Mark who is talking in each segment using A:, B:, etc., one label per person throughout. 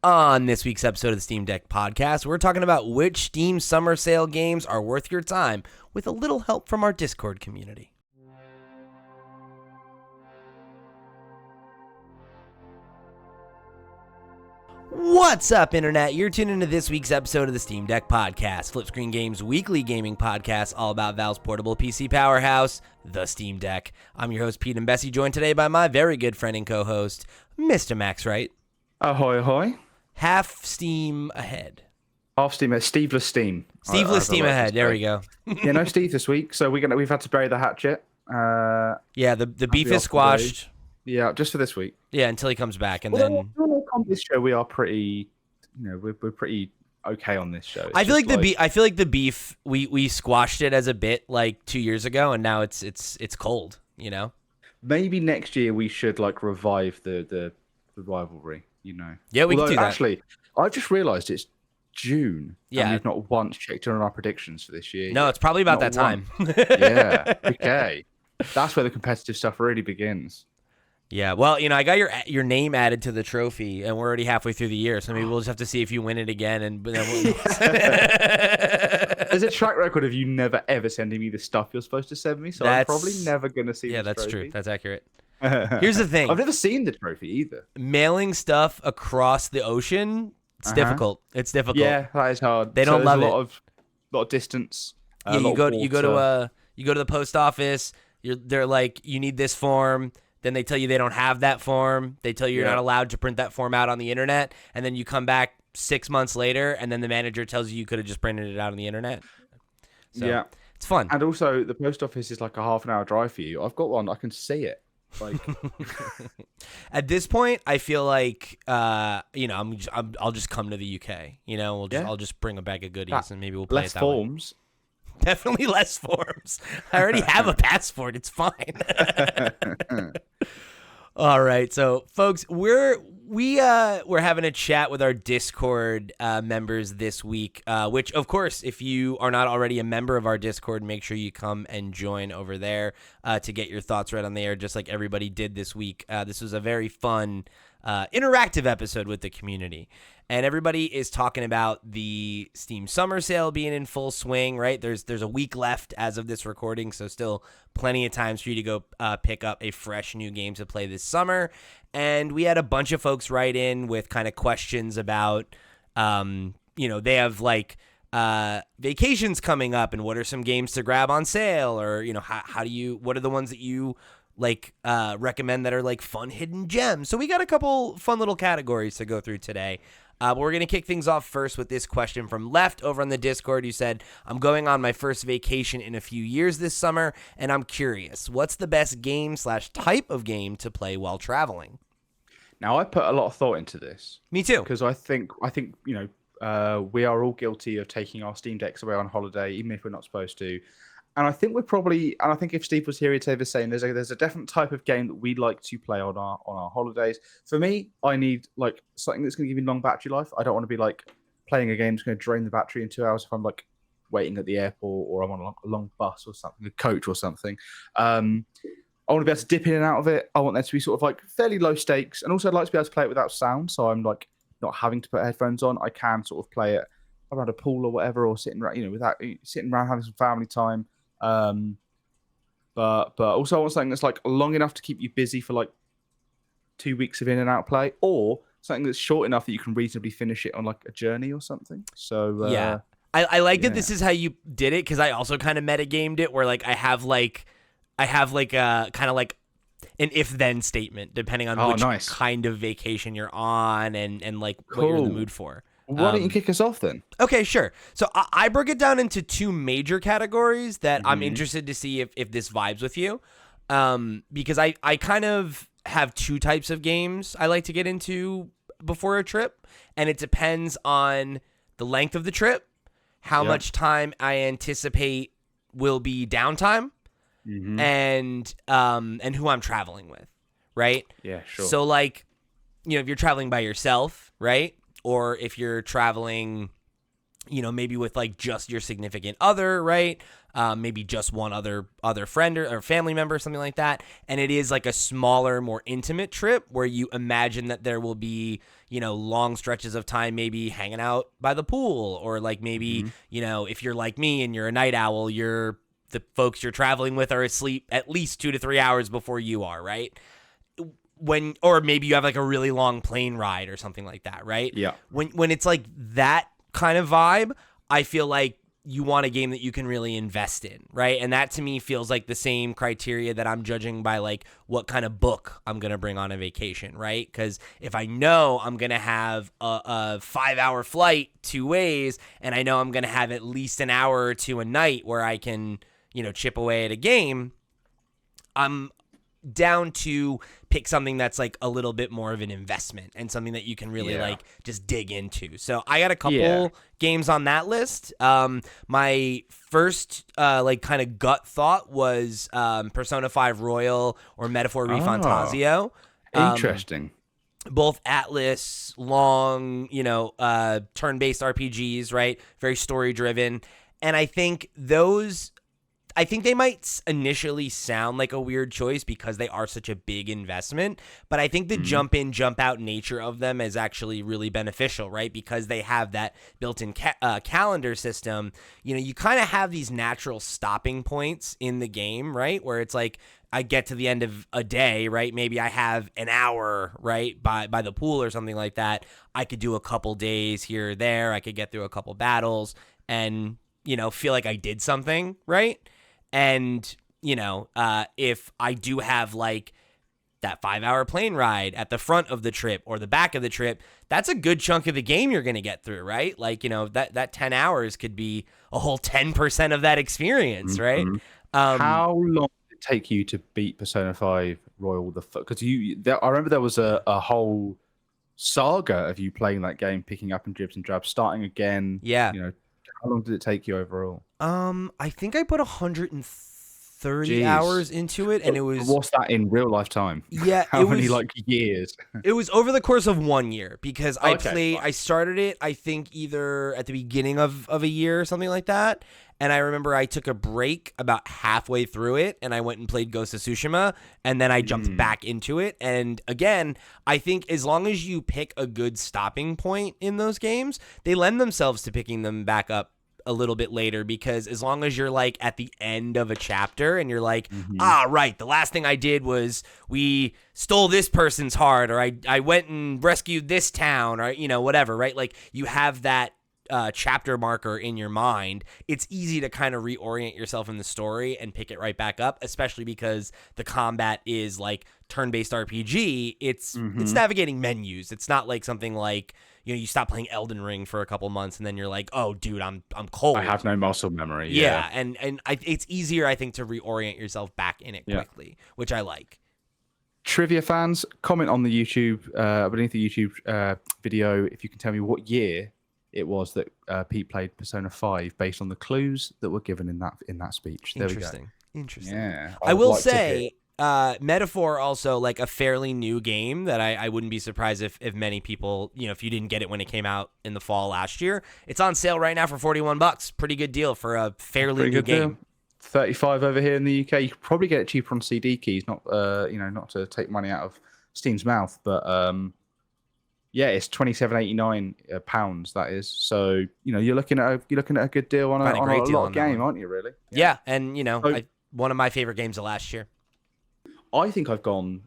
A: On this week's episode of the Steam Deck Podcast, we're talking about which Steam Summer Sale games are worth your time with a little help from our Discord community. What's up, Internet? You're tuned into this week's episode of the Steam Deck Podcast, Flipscreen Games' weekly gaming podcast all about Valve's portable PC powerhouse, the Steam Deck. I'm your host, Pete and Bessie, joined today by my very good friend and co-host, Mr. Max Wright.
B: Ahoy, ahoy.
A: Half Steam ahead.
B: Half Steam, Steveless Steam.
A: Steveless Steam ahead. There we go.
B: Yeah, no Steve this week, so we've had to bury the hatchet.
A: Yeah, the beef is squashed.
B: Yeah, just for this week.
A: Yeah, until he comes back, and
B: Although,
A: then
B: on this show we are pretty, we're pretty okay on this show.
A: I feel like the beef we squashed it as a bit like 2 years ago, and now it's cold.
B: Maybe next year we should revive the rivalry.
A: Yeah, we can do that.
B: Actually, I've just realised it's June.
A: Yeah,
B: and we've not once checked on our predictions for this year.
A: No, it's probably about that time.
B: Yeah. Okay. That's where the competitive stuff really begins.
A: Yeah, well, I got your name added to the trophy, and we're already halfway through the year, so maybe we'll just have to see if you win it again. And then
B: there's a track record of you never ever sending me the stuff you're supposed to send me, so I'm probably never gonna see.
A: Yeah,
B: this
A: that's
B: trophy.
A: true. That's accurate. Here's the thing:
B: I've never seen the trophy either.
A: Mailing stuff across the ocean, it's difficult. It's difficult.
B: Yeah, that is hard.
A: They don't love it.
B: A lot of distance.
A: Yeah, you go to the post office. They're like, you need this form. Then they tell you they don't have that form. They tell you you're not allowed to print that form out on the internet. And then you come back 6 months later, and then the manager tells you could have just printed it out on the internet. So, yeah, it's fun.
B: And also, the post office is like a half an hour drive for you. I've got one. I can see it.
A: At this point, I feel like I'll just come to the UK. I'll just bring a bag of goodies and maybe we'll play it that
B: forms.
A: Way. Definitely less forms. I already have a passport. It's fine. All right, so folks, we're having a chat with our Discord members this week, which, of course, if you are not already a member of our Discord, make sure you come and join over there to get your thoughts right on the air, just like everybody did this week. This was a very fun, interactive episode with the community. And everybody is talking about the Steam Summer Sale being in full swing, right? There's a week left as of this recording, so still plenty of times for you to go pick up a fresh new game to play this summer. And we had a bunch of folks write in with kind of questions about, they have vacations coming up, and what are some games to grab on sale, or what are the ones that you recommend that are fun hidden gems. So we got a couple fun little categories to go through today. But we're going to kick things off first with this question from Left over on the Discord, who said, I'm going on my first vacation in a few years this summer, and I'm curious, what's the best game/type of game to play while traveling?
B: Now, I put a lot of thought into this.
A: Me too.
B: Because I think we are all guilty of taking our Steam Decks away on holiday, even if we're not supposed to. And I think I think if Steve was here, he'd say the same. There's a different type of game that we like to play on our holidays. For me, I need something that's going to give me long battery life. I don't want to be playing a game that's going to drain the battery in 2 hours if I'm waiting at the airport or I'm on a long bus or something, a coach or something. I want to be able to dip in and out of it. I want there to be sort of fairly low stakes, and also I'd like to be able to play it without sound. So I'm not having to put headphones on. I can sort of play it around a pool or whatever, or sitting around having some family time. But also I want something that's long enough to keep you busy for 2 weeks of in and out play, or something that's short enough that you can reasonably finish it on a journey or something. So
A: yeah, I like that this is how you did it, because I also kind of metagamed it where I have a kind of an if-then statement depending on which kind of vacation you're on and what you're in the mood for.
B: Why don't you kick us off then?
A: Okay, sure. So I broke it down into two major categories that I'm interested to see if this vibes with you. Because I kind of have two types of games I like to get into before a trip, and it depends on the length of the trip, how much time I anticipate will be downtime, and who I'm traveling with, right?
B: Yeah, sure.
A: So if you're traveling by yourself, right? Or if you're traveling maybe with like just your significant other, right? Maybe just one other friend or family member, something like that. And it is like a smaller, more intimate trip where you imagine that there will be, long stretches of time maybe hanging out by the pool, or like maybe, if you're like me and you're a night owl, the folks you're traveling with are asleep at least 2 to 3 hours before you are, right? Or maybe you have like a really long plane ride or something like that, right?
B: Yeah.
A: When it's like that kind of vibe, I feel like you want a game that you can really invest in, right? And that to me feels like the same criteria that I'm judging by like what kind of book I'm going to bring on a vacation, right? Because if I know I'm going to have a 5-hour flight 2 ways, and I know I'm going to have at least an hour or two a night where I can, chip away at a game, I'm down to pick something that's like a little bit more of an investment and something that you can really like just dig into. So I got a couple games on that list. My first like kind of gut thought was Persona 5 Royal or Metaphor ReFantazio.
B: Interesting.
A: Both Atlas, long, turn-based RPGs, right? Very story-driven. And I think they might initially sound like a weird choice because they are such a big investment, but I think the jump in, jump out nature of them is actually really beneficial, right? Because they have that built-in calendar system. You kind of have these natural stopping points in the game, right? Where it's like, I get to the end of a day, right? Maybe I have an hour, right, by the pool or something like that. I could do a couple days here or there. I could get through a couple battles and, feel like I did something, right? And, if I do have like that 5-hour plane ride at the front of the trip or the back of the trip, that's a good chunk of the game you're going to get through, right? Like, that 10 hours could be a whole 10% of that experience, right?
B: How long did it take you to beat Persona 5 Royal? Because I remember there was a whole saga of you playing that game, picking up in dribs and drabs, starting again.
A: Yeah.
B: How long did it take you overall?
A: I think I put 130 hours into it, and it was...
B: What's that in real life time?
A: Yeah,
B: How many years?
A: It was over the course of 1 year because I started it, I think, either at the beginning of a year or something like that. And I remember I took a break about halfway through it, and I went and played Ghost of Tsushima, and then I jumped back into it. And again, I think as long as you pick a good stopping point in those games, they lend themselves to picking them back up a little bit later, because as long as you're like at the end of a chapter and you're like, right, the last thing I did was we stole this person's heart, or I went and rescued this town, or, whatever, right? Like you have that chapter marker in your mind, it's easy to kind of reorient yourself in the story and pick it right back up, especially because the combat is like turn-based RPG. It's navigating menus. It's not like something like, you stop playing Elden Ring for a couple months and then you're like, oh dude, I'm cold.
B: I have no muscle memory.
A: Yeah. And it's easier, I think, to reorient yourself back in it quickly, which I like.
B: Trivia fans, comment on the YouTube, beneath the YouTube video, if you can tell me what year it was that Pete played Persona 5 based on the clues that were given in that speech. There we go.
A: Interesting.
B: Yeah.
A: I will say, Metaphor also like a fairly new game that I wouldn't be surprised if many people, if you didn't get it when it came out in the fall last year. It's on sale right now for $41. Pretty good deal for a fairly new game.
B: Deal. 35 over here in the UK. You could probably get it cheaper on CD keys, not to take money out of Steam's mouth, but yeah, it's £27.89 that is. So, you're looking at a good deal on a lot of game, aren't you, really?
A: Yeah, and one of my favorite games of last year.
B: I think I've gone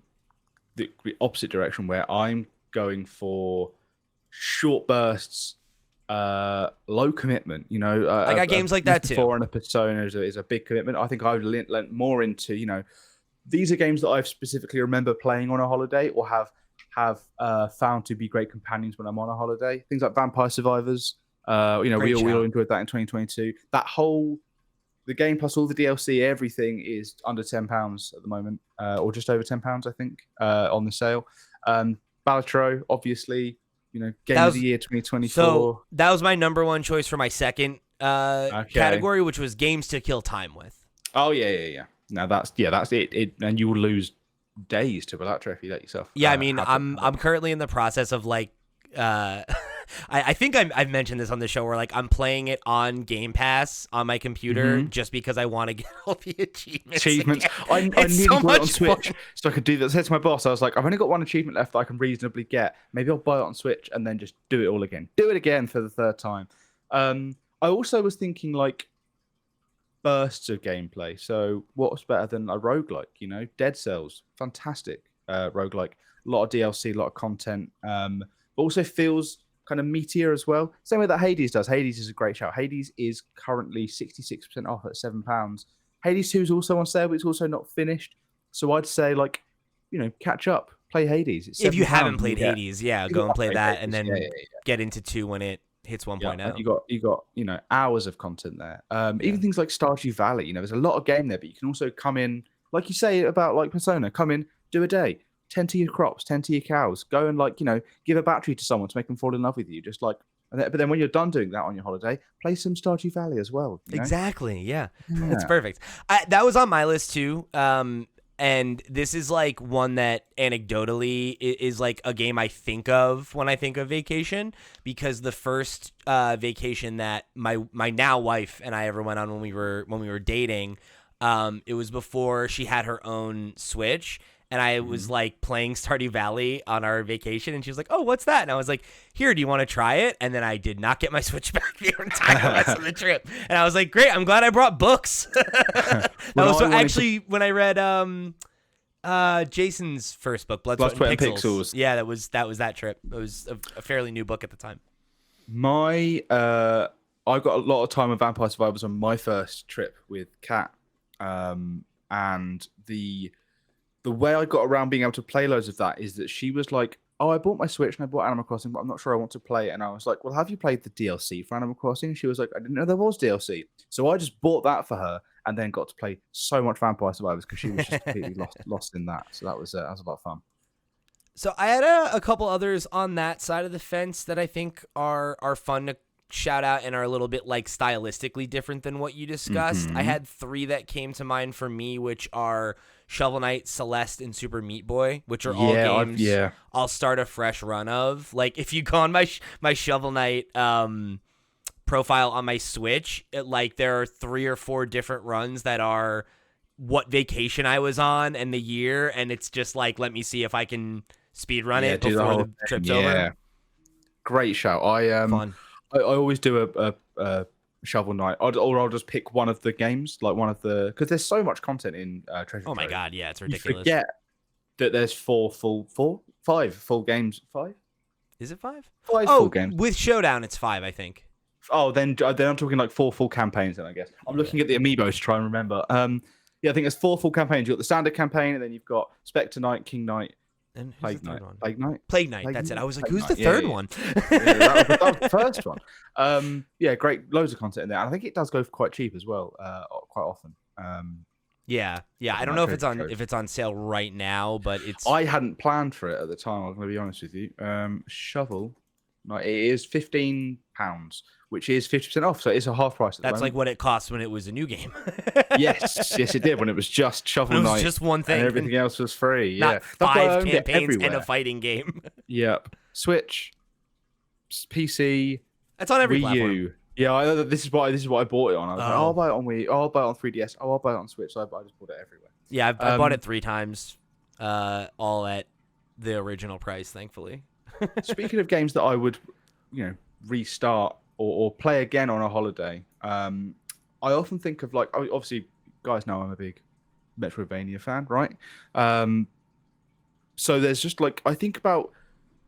B: the opposite direction, where I'm going for short bursts, low commitment.
A: I got games like that too.
B: And a Persona is a big commitment. I think I would lent more into, these are games that I've specifically remember playing on a holiday, or have found to be great companions when I'm on a holiday. Things like Vampire Survivors. We all enjoyed that in 2022. The game plus all the DLC, everything is under £10 at the moment, or just over £10, I think, on the sale. Balatro, obviously, game of the year 2024.
A: So that was my number one choice for my second category, which was games to kill time with.
B: Oh yeah. Now that's it. And you will lose days to Balatro if you let yourself.
A: Yeah, I'm currently in the process of like I think I've mentioned this on the show where like I'm playing it on Game Pass on my computer just because I want to get all the achievements.
B: I
A: It's
B: nearly
A: so
B: bought it on
A: much
B: Switch
A: fun.
B: so I could do that. I said to my boss, I was like, I've only got one achievement left that I can reasonably get. Maybe I'll buy it on Switch and then just do it all again. Do it again for the third time. I also was thinking like bursts of gameplay. So what's better than a roguelike? You know, Dead Cells, fantastic roguelike. A lot of DLC, a lot of content, but also feels kind of meatier as well. Same way that Hades does. Hades is a great shout. Hades is currently 66% off at £7. Hades 2 is also on sale, but it's also not finished. So I'd say, like, you know, catch up, play Hades. It's
A: If you
B: £7.
A: haven't played Hades, go and play that, and then
B: yeah.
A: get into 2 when it hits 1.0.
B: Yeah, you got you know, hours of content there. Even things like Stardew Valley, you know, there's a lot of game there, but you can also come in, like you say about like Persona, come in, do a day, tend to your crops, tend to your cows, go and like, you know, give a battery to someone to make them fall in love with you. Just like, but then when you're done doing that on your holiday, play some Stardew Valley as well. You know?
A: Exactly. Yeah. It's perfect. That was on my list too. And this is like one that anecdotally is like a game I think of when I think of vacation, because the first vacation that my now wife and I ever went on when we were dating, it was before she had her own Switch. And I was like playing Stardew Valley on our vacation, and she was like, "Oh, what's that?" And I was like, "Here, do you want to try it?" And then I did not get my Switch back the entire rest of the trip. And I was like, "Great, I'm glad I brought books." That was actually when I read Jason's first book, Blood, Sweat, and Pixels. Yeah, that was that trip. It was a fairly new book at the time.
B: I got a lot of time with Vampire Survivors on my first trip with Kat, and the way I got around being able to play loads of that is that she was like, "Oh, I bought my Switch and I bought Animal Crossing, but I'm not sure I want to play it." And I was like, "Well, have you played the DLC for Animal Crossing?" And she was like, "I didn't know there was DLC." So I just bought that for her and then got to play so much Vampire Survivors because she was just completely lost in that. So that was a lot of fun.
A: So I had a couple others on that side of the fence that I think are fun to shout out and are a little bit like stylistically different than what you discussed. I had 3 that came to mind for me, which are Shovel Knight, Celeste, and Super Meat Boy, which are all games I'll start a fresh run of. Like if you go on my Shovel Knight profile on my Switch, there are 3 or 4 different runs that are what vacation I was on and the year, and it's just like, let me see if I can speed run it before the trip's over.
B: Great shout.
A: Fun.
B: I always do a Shovel Knight, or I'll just pick one of the games, like one of the, because there's so much content in Treasure Trove.
A: Oh my god, yeah, it's ridiculous.
B: You forget that there's 5 full games. 5?
A: Is it 5?
B: 5 full games.
A: With Showdown, it's 5, I think.
B: Oh, then I'm talking like 4 full campaigns. Then I guess I'm looking at the amiibos to try and remember. Yeah, I think there's 4 full campaigns. You've got the standard campaign, and then you've got Spectre Knight, King Knight.
A: And who's the third one?
B: Plague
A: Knight.
B: Knight.
A: That's it. I was like,
B: Plague
A: who's the
B: Knight.
A: third one?
B: That was the first one. Yeah, great. Loads of content in there. And I think it does go for quite cheap as well, quite often.
A: Yeah. I don't know if it's on sale right now, but it's.
B: I hadn't planned for it at the time. I'm going to be honest with you. Shovel Knight. It is £15, which is 50% off. So it's a half price.
A: That's like what it cost when it was a new game.
B: yes, it did. When it was just Shovel Knight,
A: just one thing,
B: and everything else was free.
A: Not
B: yeah,
A: 5 campaigns and a fighting game.
B: Yep. Switch, PC.
A: That's on every
B: Wii
A: platform.
B: U. Yeah, this is what I bought it on. I was like, I'll buy it on Wii. I'll buy it on 3DS. I'll buy it on Switch. So I just bought it everywhere.
A: Yeah, I bought it 3 times, all at the original price, thankfully.
B: Speaking of games that I would, restart or play again on a holiday, I often think of like, obviously, you guys know I'm a big Metroidvania fan, right? So there's just like, when I think about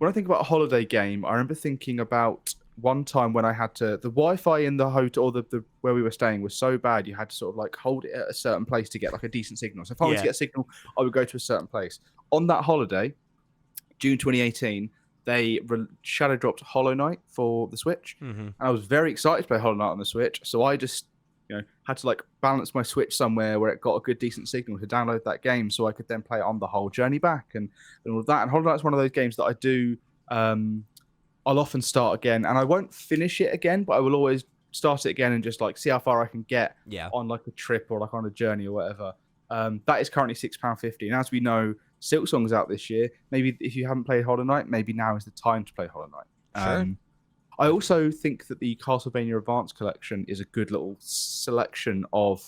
B: a holiday game, I remember thinking about one time when I had to, the Wi-Fi in the hotel or the where we were staying was so bad, you had to sort of like hold it at a certain place to get like a decent signal. So if I wanted to get a signal, I would go to a certain place. On that holiday, June 2018, they shadow dropped Hollow Knight for the Switch, and I was very excited to play Hollow Knight on the Switch. So I just, had to like balance my Switch somewhere where it got a good decent signal to download that game, so I could then play it on the whole journey back and all of that. And Hollow Knight's one of those games that I do. I'll often start again, and I won't finish it again, but I will always start it again and just like see how far I can get on like a trip or like on a journey or whatever. That is currently £6.50, and as we know, Silksong's out this year. Maybe if you haven't played Hollow Knight, maybe now is the time to play Hollow Knight.
A: Sure.
B: I also think that the Castlevania Advance Collection is a good little selection of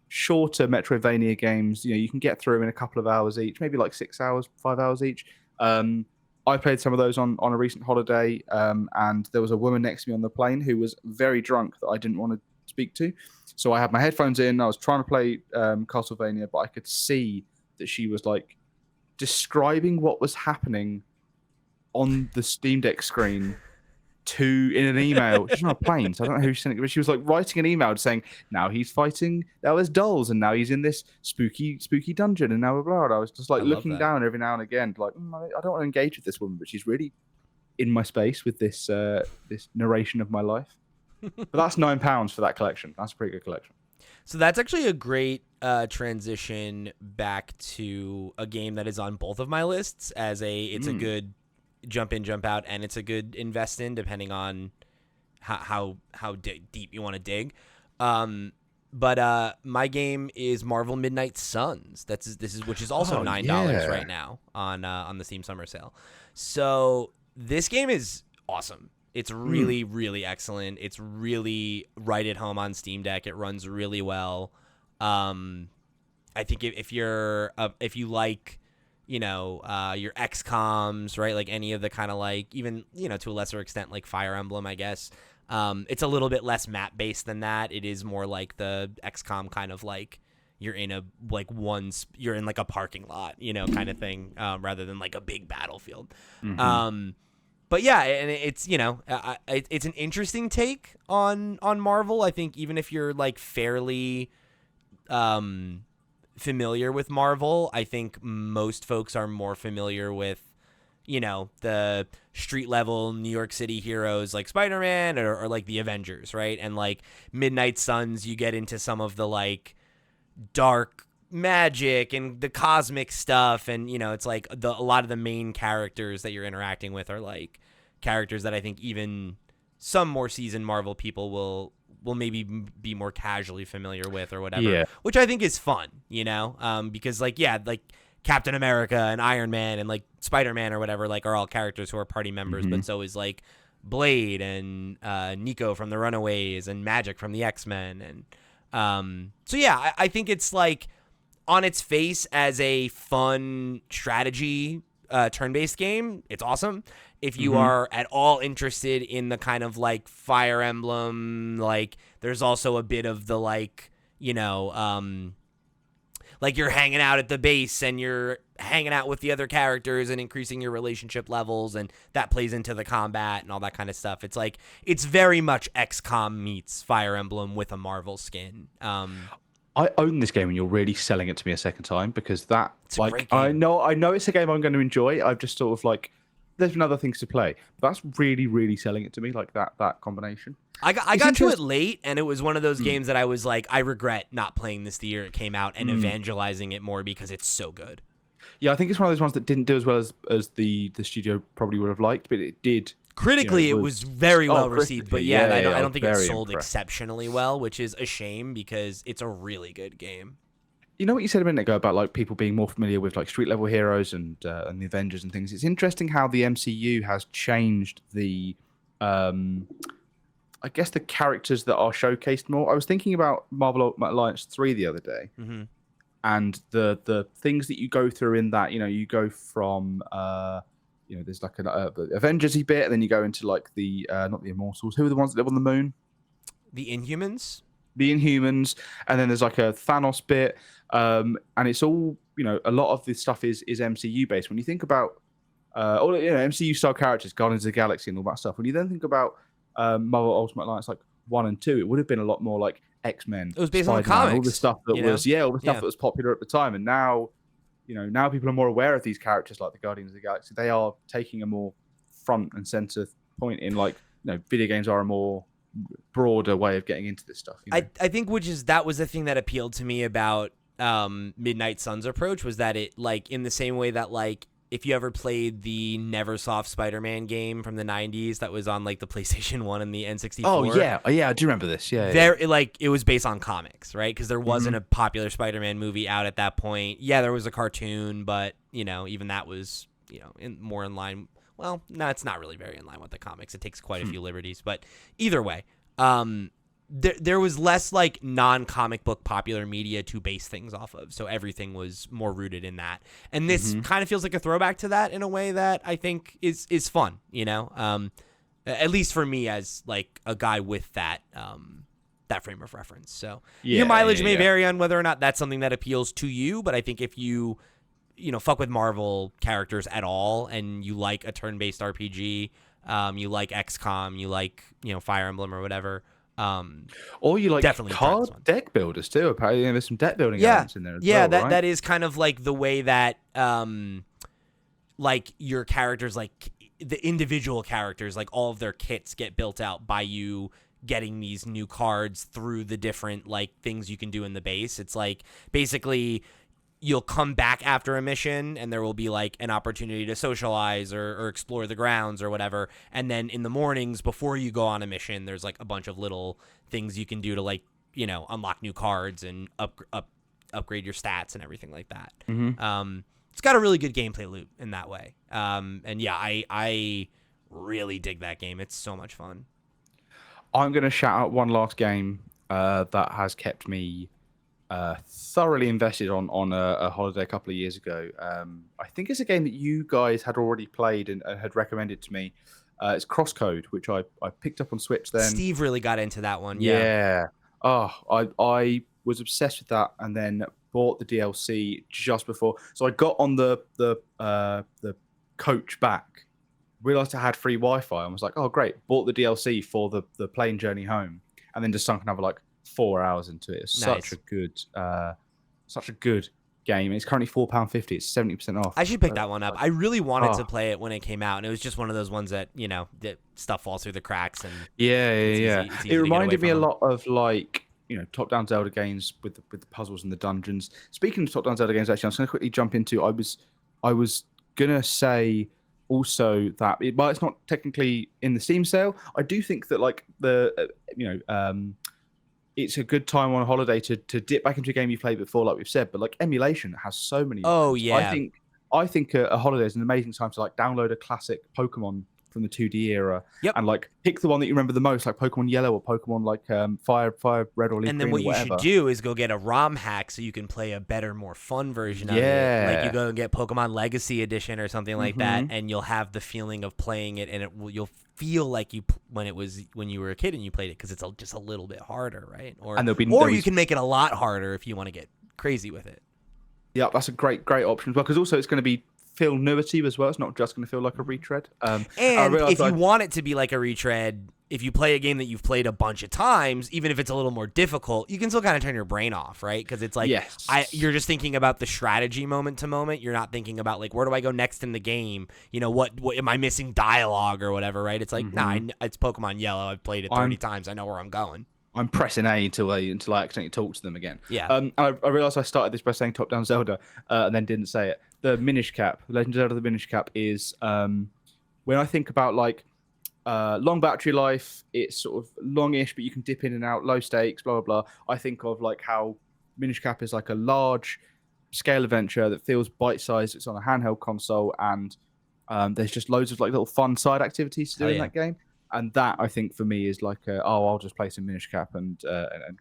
B: shorter Metroidvania games. You can get through in a couple of hours each, maybe like 6 hours, 5 hours each. I played some of those on a recent holiday, and there was a woman next to me on the plane who was very drunk that I didn't want to speak to. So I had my headphones in. I was trying to play Castlevania, but I could see that she was like describing what was happening on the Steam Deck screen in an email. She's on a plane, so I don't know who she sent it, but she was like writing an email saying, now he's fighting there's dolls, and now he's in this spooky dungeon, and now blah, blah, blah. I was just like looking down every now and again, like, I don't want to engage with this woman, but she's really in my space with this this narration of my life. But that's £9 for that collection. That's a pretty good collection.
A: So that's actually a great transition back to a game that is on both of my lists it's a good jump in, jump out, and it's a good invest in depending on how deep you want to dig. But my game is Marvel Midnight Suns. Which is also $9 right now on the Steam Summer Sale. So this game is awesome. It's really, really excellent. It's really right at home on Steam Deck. It runs really well. I think if you like, your XComs, right? Like any of the kind of like, even, to a lesser extent, like Fire Emblem, I guess. It's a little bit less map based than that. It is more like the XCOM kind of like you're in you're in like a parking lot, kind of thing, rather than like a big battlefield. Mm-hmm. But yeah, and it's it's an interesting take on Marvel. I think even if you're like fairly familiar with Marvel, I think most folks are more familiar with the street level New York City heroes like Spider-Man or like the Avengers, right? And like Midnight Suns, you get into some of the like dark magic and the cosmic stuff, and it's like a lot of the main characters that you're interacting with are like characters that I think even some more seasoned Marvel people will maybe be more casually familiar with or whatever, which I think is fun, because like Captain America and Iron Man and like Spider-Man or whatever, like are all characters who are party members, but so is like Blade and Nico from the Runaways and Magic from the X-Men. And so yeah, I think it's like on its face as a fun strategy turn-based game, it's awesome. If you are at all interested in the kind of like Fire Emblem, like there's also a bit of the like, like you're hanging out at the base and you're hanging out with the other characters and increasing your relationship levels, and that plays into the combat and all that kind of stuff. It's like, it's very much XCOM meets Fire Emblem with a Marvel skin.
B: I own this game and you're really selling it to me a second time, because I know it's a game I'm going to enjoy. I've just sort of like, there's been other things to play. That's really, really selling it to me, like that combination.
A: I got to it late, and it was one of those games that I was like, I regret not playing this the year it came out and evangelizing it more because it's so good.
B: Yeah, I think it's one of those ones that didn't do as well as the studio probably would have liked, but it did.
A: Critically, it was very well received, but I don't think it sold exceptionally well, which is a shame because it's a really good game.
B: You know what you said a minute ago about like people being more familiar with like street level heroes and the Avengers and things. It's interesting how the MCU has changed the, I guess, the characters that are showcased more. I was thinking about Marvel Alliance 3 the other day, and the things that you go through in that. You go from there's like an Avengers-y bit, and then you go into like the not the Immortals. Who are the ones that live on the moon?
A: The Inhumans.
B: The Inhumans, and then there's like a Thanos bit, and it's all a lot of this stuff is MCU based. When you think about all MCU style characters, Guardians of the Galaxy, and all that stuff. When you then think about Marvel Ultimate Alliance like 1 and 2, it would have been a lot more like X-Men.
A: It was based
B: Spider-Man,
A: on comics,
B: all the stuff that that was popular at the time, and now now people are more aware of these characters like the Guardians of the Galaxy. They are taking a more front and center point in like video games are a more broader way of getting into this stuff.
A: I think that was the thing that appealed to me about Midnight Suns approach, was that it like in the same way that like if you ever played the Neversoft Spider-Man game from the 90s that was on like the PlayStation 1 and the N64.
B: Oh yeah, I do remember this.
A: It was based on comics, right? Because there wasn't a popular Spider-Man movie out at that point. Yeah, there was a cartoon, but even that was more in line well, no, it's not really very in line with the comics. It takes quite a few liberties, but either way, there was less like non-comic book popular media to base things off of, so everything was more rooted in that. And this kind of feels like a throwback to that in a way that I think is fun, you know, at least for me as like a guy with that that frame of reference. So your mileage may vary on whether or not that's something that appeals to you, but I think if you fuck with Marvel characters at all and you like a turn-based RPG, you like XCOM, you like Fire Emblem or whatever.
B: Or you like
A: definitely
B: card deck builders too. Apparently, there's some deck building elements in there as well, right?
A: that is kind of like the way that like your characters, like the individual characters, like all of their kits get built out by you getting these new cards through the different like things you can do in the base. It's like basically you'll come back after a mission and there will be like an opportunity to socialize or explore the grounds or whatever. And then in the mornings before you go on a mission, there's like a bunch of little things you can do to like, unlock new cards and upgrade your stats and everything like that. It's got a really good gameplay loop in that way. And yeah, I really dig that game. It's so much fun.
B: I'm going to shout out one last game that has kept me thoroughly invested on a holiday a couple of years ago. I think it's a game that you guys had already played and had recommended to me. It's Crosscode, which I picked up on Switch then.
A: Steve really got into that one.
B: Yeah. Oh, I was obsessed with that and then bought the DLC just before. So I got on the coach back, realized I had free Wi-Fi and was like, oh, great. Bought the DLC for the plane journey home and then just sunk another like 4 hours into it. It's
A: nice.
B: such a good game. It's currently £4.50. It's 70% off.
A: I should pick that one up. I really wanted to play it when it came out, and it was just one of those ones that that stuff falls through the cracks. And it's easy
B: It reminded me a
A: them.
B: lot of like top-down Zelda games with the puzzles and the dungeons. Speaking of top-down Zelda games, actually, I'm just going to quickly jump into. I was gonna say also that while it's not technically in the Steam sale, I do think that like it's a good time on a holiday to dip back into a game you played before, like we've said. But like emulation has so many.
A: Oh yeah.
B: I think a holiday is an amazing time to like download a classic Pokemon from the 2D era, and like pick the one that you remember the most, like Pokemon Yellow or Pokemon like Fire Red or Leaf
A: And then
B: Green
A: what
B: or
A: you should do is go get a ROM hack so you can play a better, more fun version of it. Like you go and get Pokemon Legacy Edition or something like that, and you'll have the feeling of playing it, and you'll feel like when you were a kid and you played it, because it's just a little bit harder, right? Or you can make it a lot harder if you want to get crazy with it.
B: Yeah, that's a great option as well, because also it's going to feel newer to you as well. It's not just going to feel like a retread.
A: And if you want it to be like a retread, if you play a game that you've played a bunch of times, even if it's a little more difficult, you can still kind of turn your brain off, right? Because it's like you're just thinking about the strategy moment to moment. You're not thinking about like, where do I go next in the game? What am I missing dialogue or whatever, right? It's like, it's Pokemon Yellow. I've played it 30 times. I know where I'm going.
B: I'm pressing A until I accidentally talk to them again.
A: Yeah.
B: I realized I started this by saying top-down Zelda and then didn't say it. The Minish Cap, Legend of Zelda: The Minish Cap is when I think about like long battery life, it's sort of longish, but you can dip in and out, low stakes, blah blah blah. I think of like how Minish Cap is like a large scale adventure that feels bite-sized. It's on a handheld console, and there's just loads of like little fun side activities to do in that game. And that, I think, for me is like, I'll just play some Minish Cap and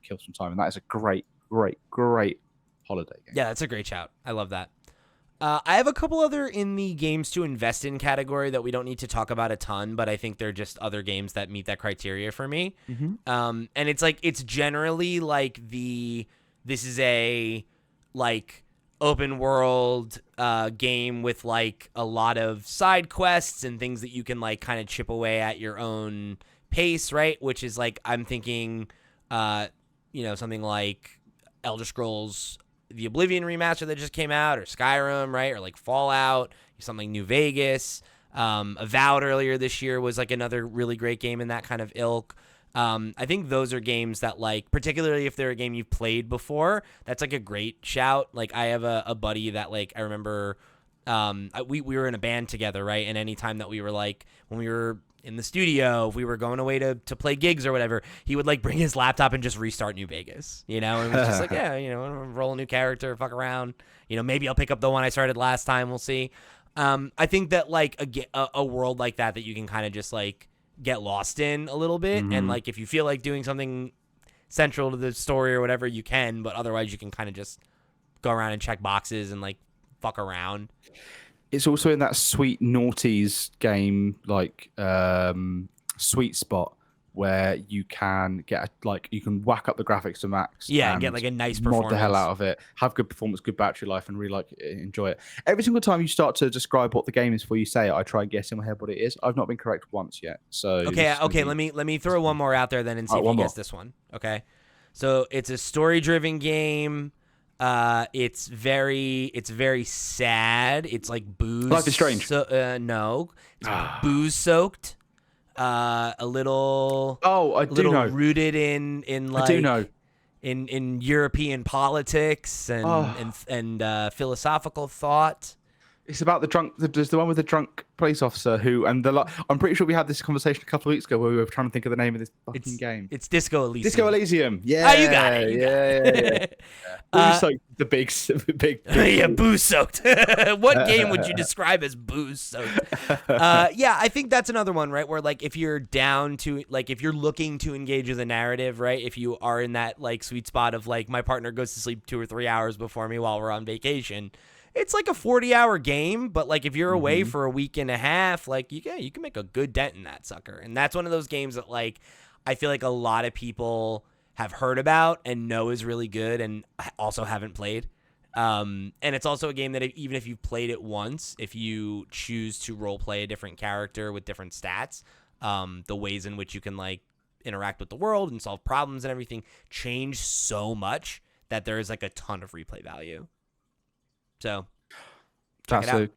B: kill some time. And that is a great holiday game.
A: Yeah, that's a great shout. I love that. I have a couple other in the games to invest in category that we don't need to talk about a ton, but I think they're just other games that meet that criteria for me. And it's generally like this is a like open world game with like a lot of side quests and things that you can like kind of chip away at your own pace, right? Which is like, I'm thinking something like Elder Scrolls the Oblivion remaster that just came out, or Skyrim, right? Or like Fallout, something New Vegas. Avowed earlier this year was like another really great game in that kind of ilk. I think those are games that, like, particularly if they're a game you've played before, that's like a great shout. Like, I have a buddy that, like, I remember we were in a band together, right? And anytime that we were like, when we were in the studio, if we were going away to play gigs or whatever, he would like bring his laptop and just restart New Vegas, and it was just like, roll a new character, fuck around, maybe I'll pick up the one I started last time, we'll see. I think that like a world like that you can kind of just like get lost in a little bit, and like if you feel like doing something central to the story or whatever, you can, but otherwise you can kind of just go around and check boxes and like fuck around.
B: It's also in that sweet noughties game, like sweet spot, where you can get you can whack up the graphics to max.
A: Yeah,
B: and
A: get like a nice
B: mod
A: performance.
B: the hell out of it, have good performance, good battery life, and really like enjoy it. Every single time you start to describe what the game is before you say it, I try and guess in my head what it is. I've not been correct once yet. So
A: okay. Let me throw one more out there then and see if you guess this one. Okay, so it's a story-driven game. It's very sad. It's like booze.
B: Life is Strange.
A: So, no, it's booze soaked. A little.
B: Oh, I do know.
A: Rooted in like.
B: I do know.
A: In European politics and philosophical thought.
B: It's about the drunk. There's the one with the drunk police officer who, and I'm pretty sure we had this conversation a couple of weeks ago where we were trying to think of the name of this fucking game.
A: It's Disco Elysium.
B: Disco Elysium. Yeah.
A: Oh, you got it. Yeah.
B: Booze soaked. The big.
A: Yeah, booze soaked. What game would you describe as booze soaked? Yeah, I think that's another one, right? Where like if you're down to like if you're looking to engage with a narrative, right? If you are in that like sweet spot of like my partner goes to sleep 2 or 3 hours before me while we're on vacation. It's like a 40-hour game, but like if you're away for a week and a half, like you can make a good dent in that sucker. And that's one of those games that like I feel like a lot of people have heard about and know is really good and also haven't played. And it's also a game that even if you've played it once, if you choose to role play a different character with different stats, the ways in which you can like interact with the world and solve problems and everything change so much that there is like a ton of replay value. So
B: that's a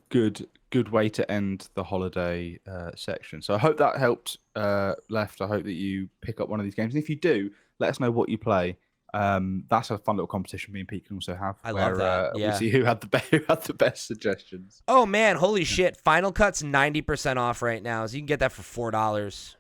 B: good way to end the holiday section. So I hope that helped. Left. I hope that you pick up one of these games, and if you do, let us know what you play. That's a fun little competition me and Pete can also have.
A: I love that.
B: We see who had the best suggestions.
A: Oh man, holy shit! Final Cut's 90% off right now, so you can get that for $4.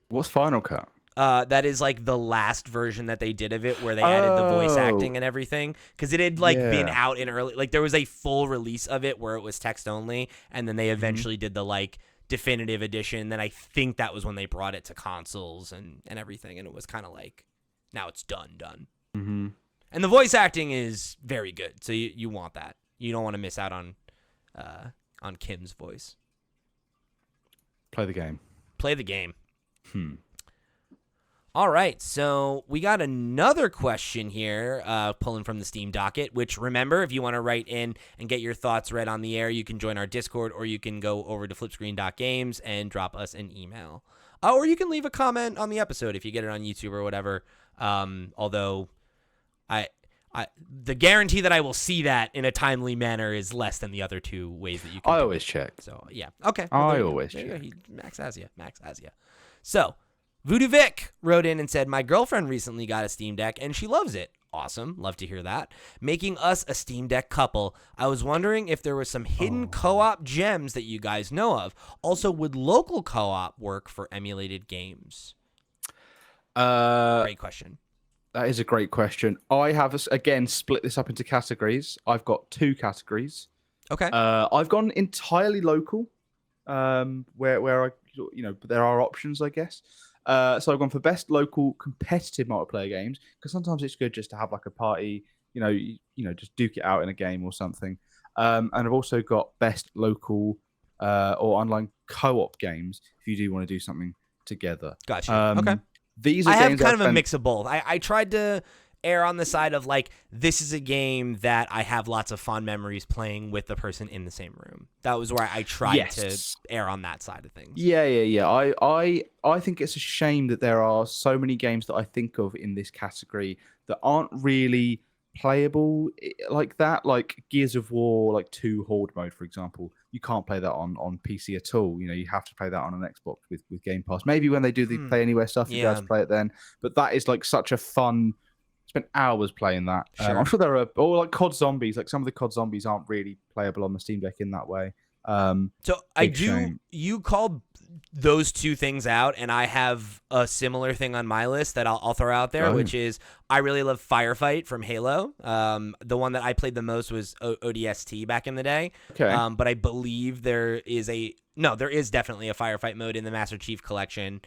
B: What's Final Cut?
A: That is like the last version that they did of it where they added the voice acting and everything because it had like been out in early, like there was a full release of it where it was text only, and then they eventually did the like definitive edition. Then I think that was when they brought it to consoles and everything, and it was kind of like now it's done.
B: Mm-hmm.
A: And the voice acting is very good, so you want that. You don't want to miss out on Kim's voice.
B: Play the game.
A: Play the game. All right, so we got another question here, pulling from the Steam docket, which remember, if you want to write in and get your thoughts read on the air, you can join our Discord, or you can go over to flipscreen.games and drop us an email. Or you can leave a comment on the episode if you get it on YouTube or whatever. Although the guarantee that I will see that in a timely manner is less than the other two ways that you can.
B: I always check.
A: So, yeah. Okay.
B: I always check.
A: Max has you. So, Voodoo Vic wrote in and said, my girlfriend recently got a Steam Deck and she loves it. Awesome. Love to hear that. Making us a Steam Deck couple. I was wondering if there was some hidden co-op gems that you guys know of. Also, would local co-op work for emulated games? Great question.
B: That is a great question. I have, again, split this up into categories. I've got 2 categories.
A: Okay.
B: I've gone entirely local, where I, there are options, I guess. So I've gone for best local competitive multiplayer games because sometimes it's good just to have like a party, just duke it out in a game or something. And I've also got best local or online co-op games if you do want to do something together.
A: Gotcha. Okay.
B: These are
A: I have kind of a mix of both. I tried to err on the side of like this is a game that I have lots of fond memories playing with the person in the same room. That was where I tried to err on that side of things.
B: Yeah. I think it's a shame that there are so many games that I think of in this category that aren't really playable like that. Like Gears of War, like 2 Horde mode, for example. You can't play that on PC at all. You have to play that on an Xbox with Game Pass. Maybe when they do the Play Anywhere stuff, you guys play it then. But that is like such a fun. Spent hours playing that.
A: Sure.
B: I'm sure there are, or like COD Zombies. Like some of the COD Zombies aren't really playable on the Steam Deck in that way.
A: So I do. Shame. You called those two things out, and I have a similar thing on my list that I'll throw out there,
B: Oh.
A: which is I really love Firefight from Halo. The one that I played the most was ODST back in the day.
B: Okay.
A: But I believe there is definitely a Firefight mode in the Master Chief Collection,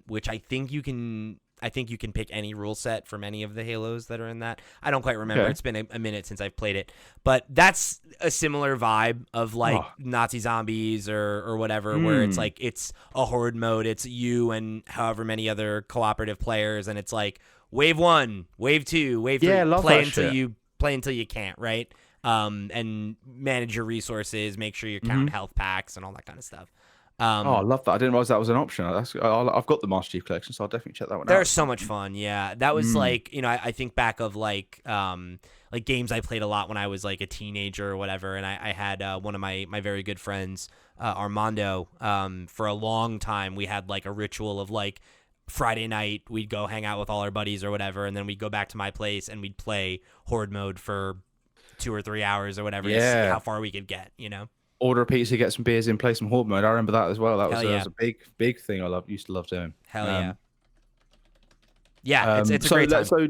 A: which I think you can pick any rule set from any of the Halos that are in that. I don't quite remember.
B: Okay.
A: It's been a minute since I've played it. But that's a similar vibe of like Nazi zombies or whatever, where it's like it's a horde mode. It's you and however many other cooperative players, and it's like wave 1, wave 2, wave 3.
B: Yeah, love
A: play
B: that
A: until
B: shit.
A: play until you can't, right? And manage your resources, make sure you're counting health packs and all that kind of stuff.
B: I love that. I didn't realize that was an option. I've got the Master Chief Collection, so I'll definitely check that one out.
A: They're so much fun. Yeah. That was like, I think back of like games I played a lot when I was like a teenager or whatever. And I had one of my very good friends, Armando, for a long time. We had like a ritual of like Friday night, we'd go hang out with all our buddies or whatever. And then we'd go back to my place and we'd play horde mode for 2 or 3 hours or whatever to see how far we could get,
B: Order a pizza, get some beers in, play some horde mode. I remember that as well. That was,
A: Hell yeah.
B: was a big thing I used to love doing.
A: Hell yeah. Yeah, it's a great time.
B: So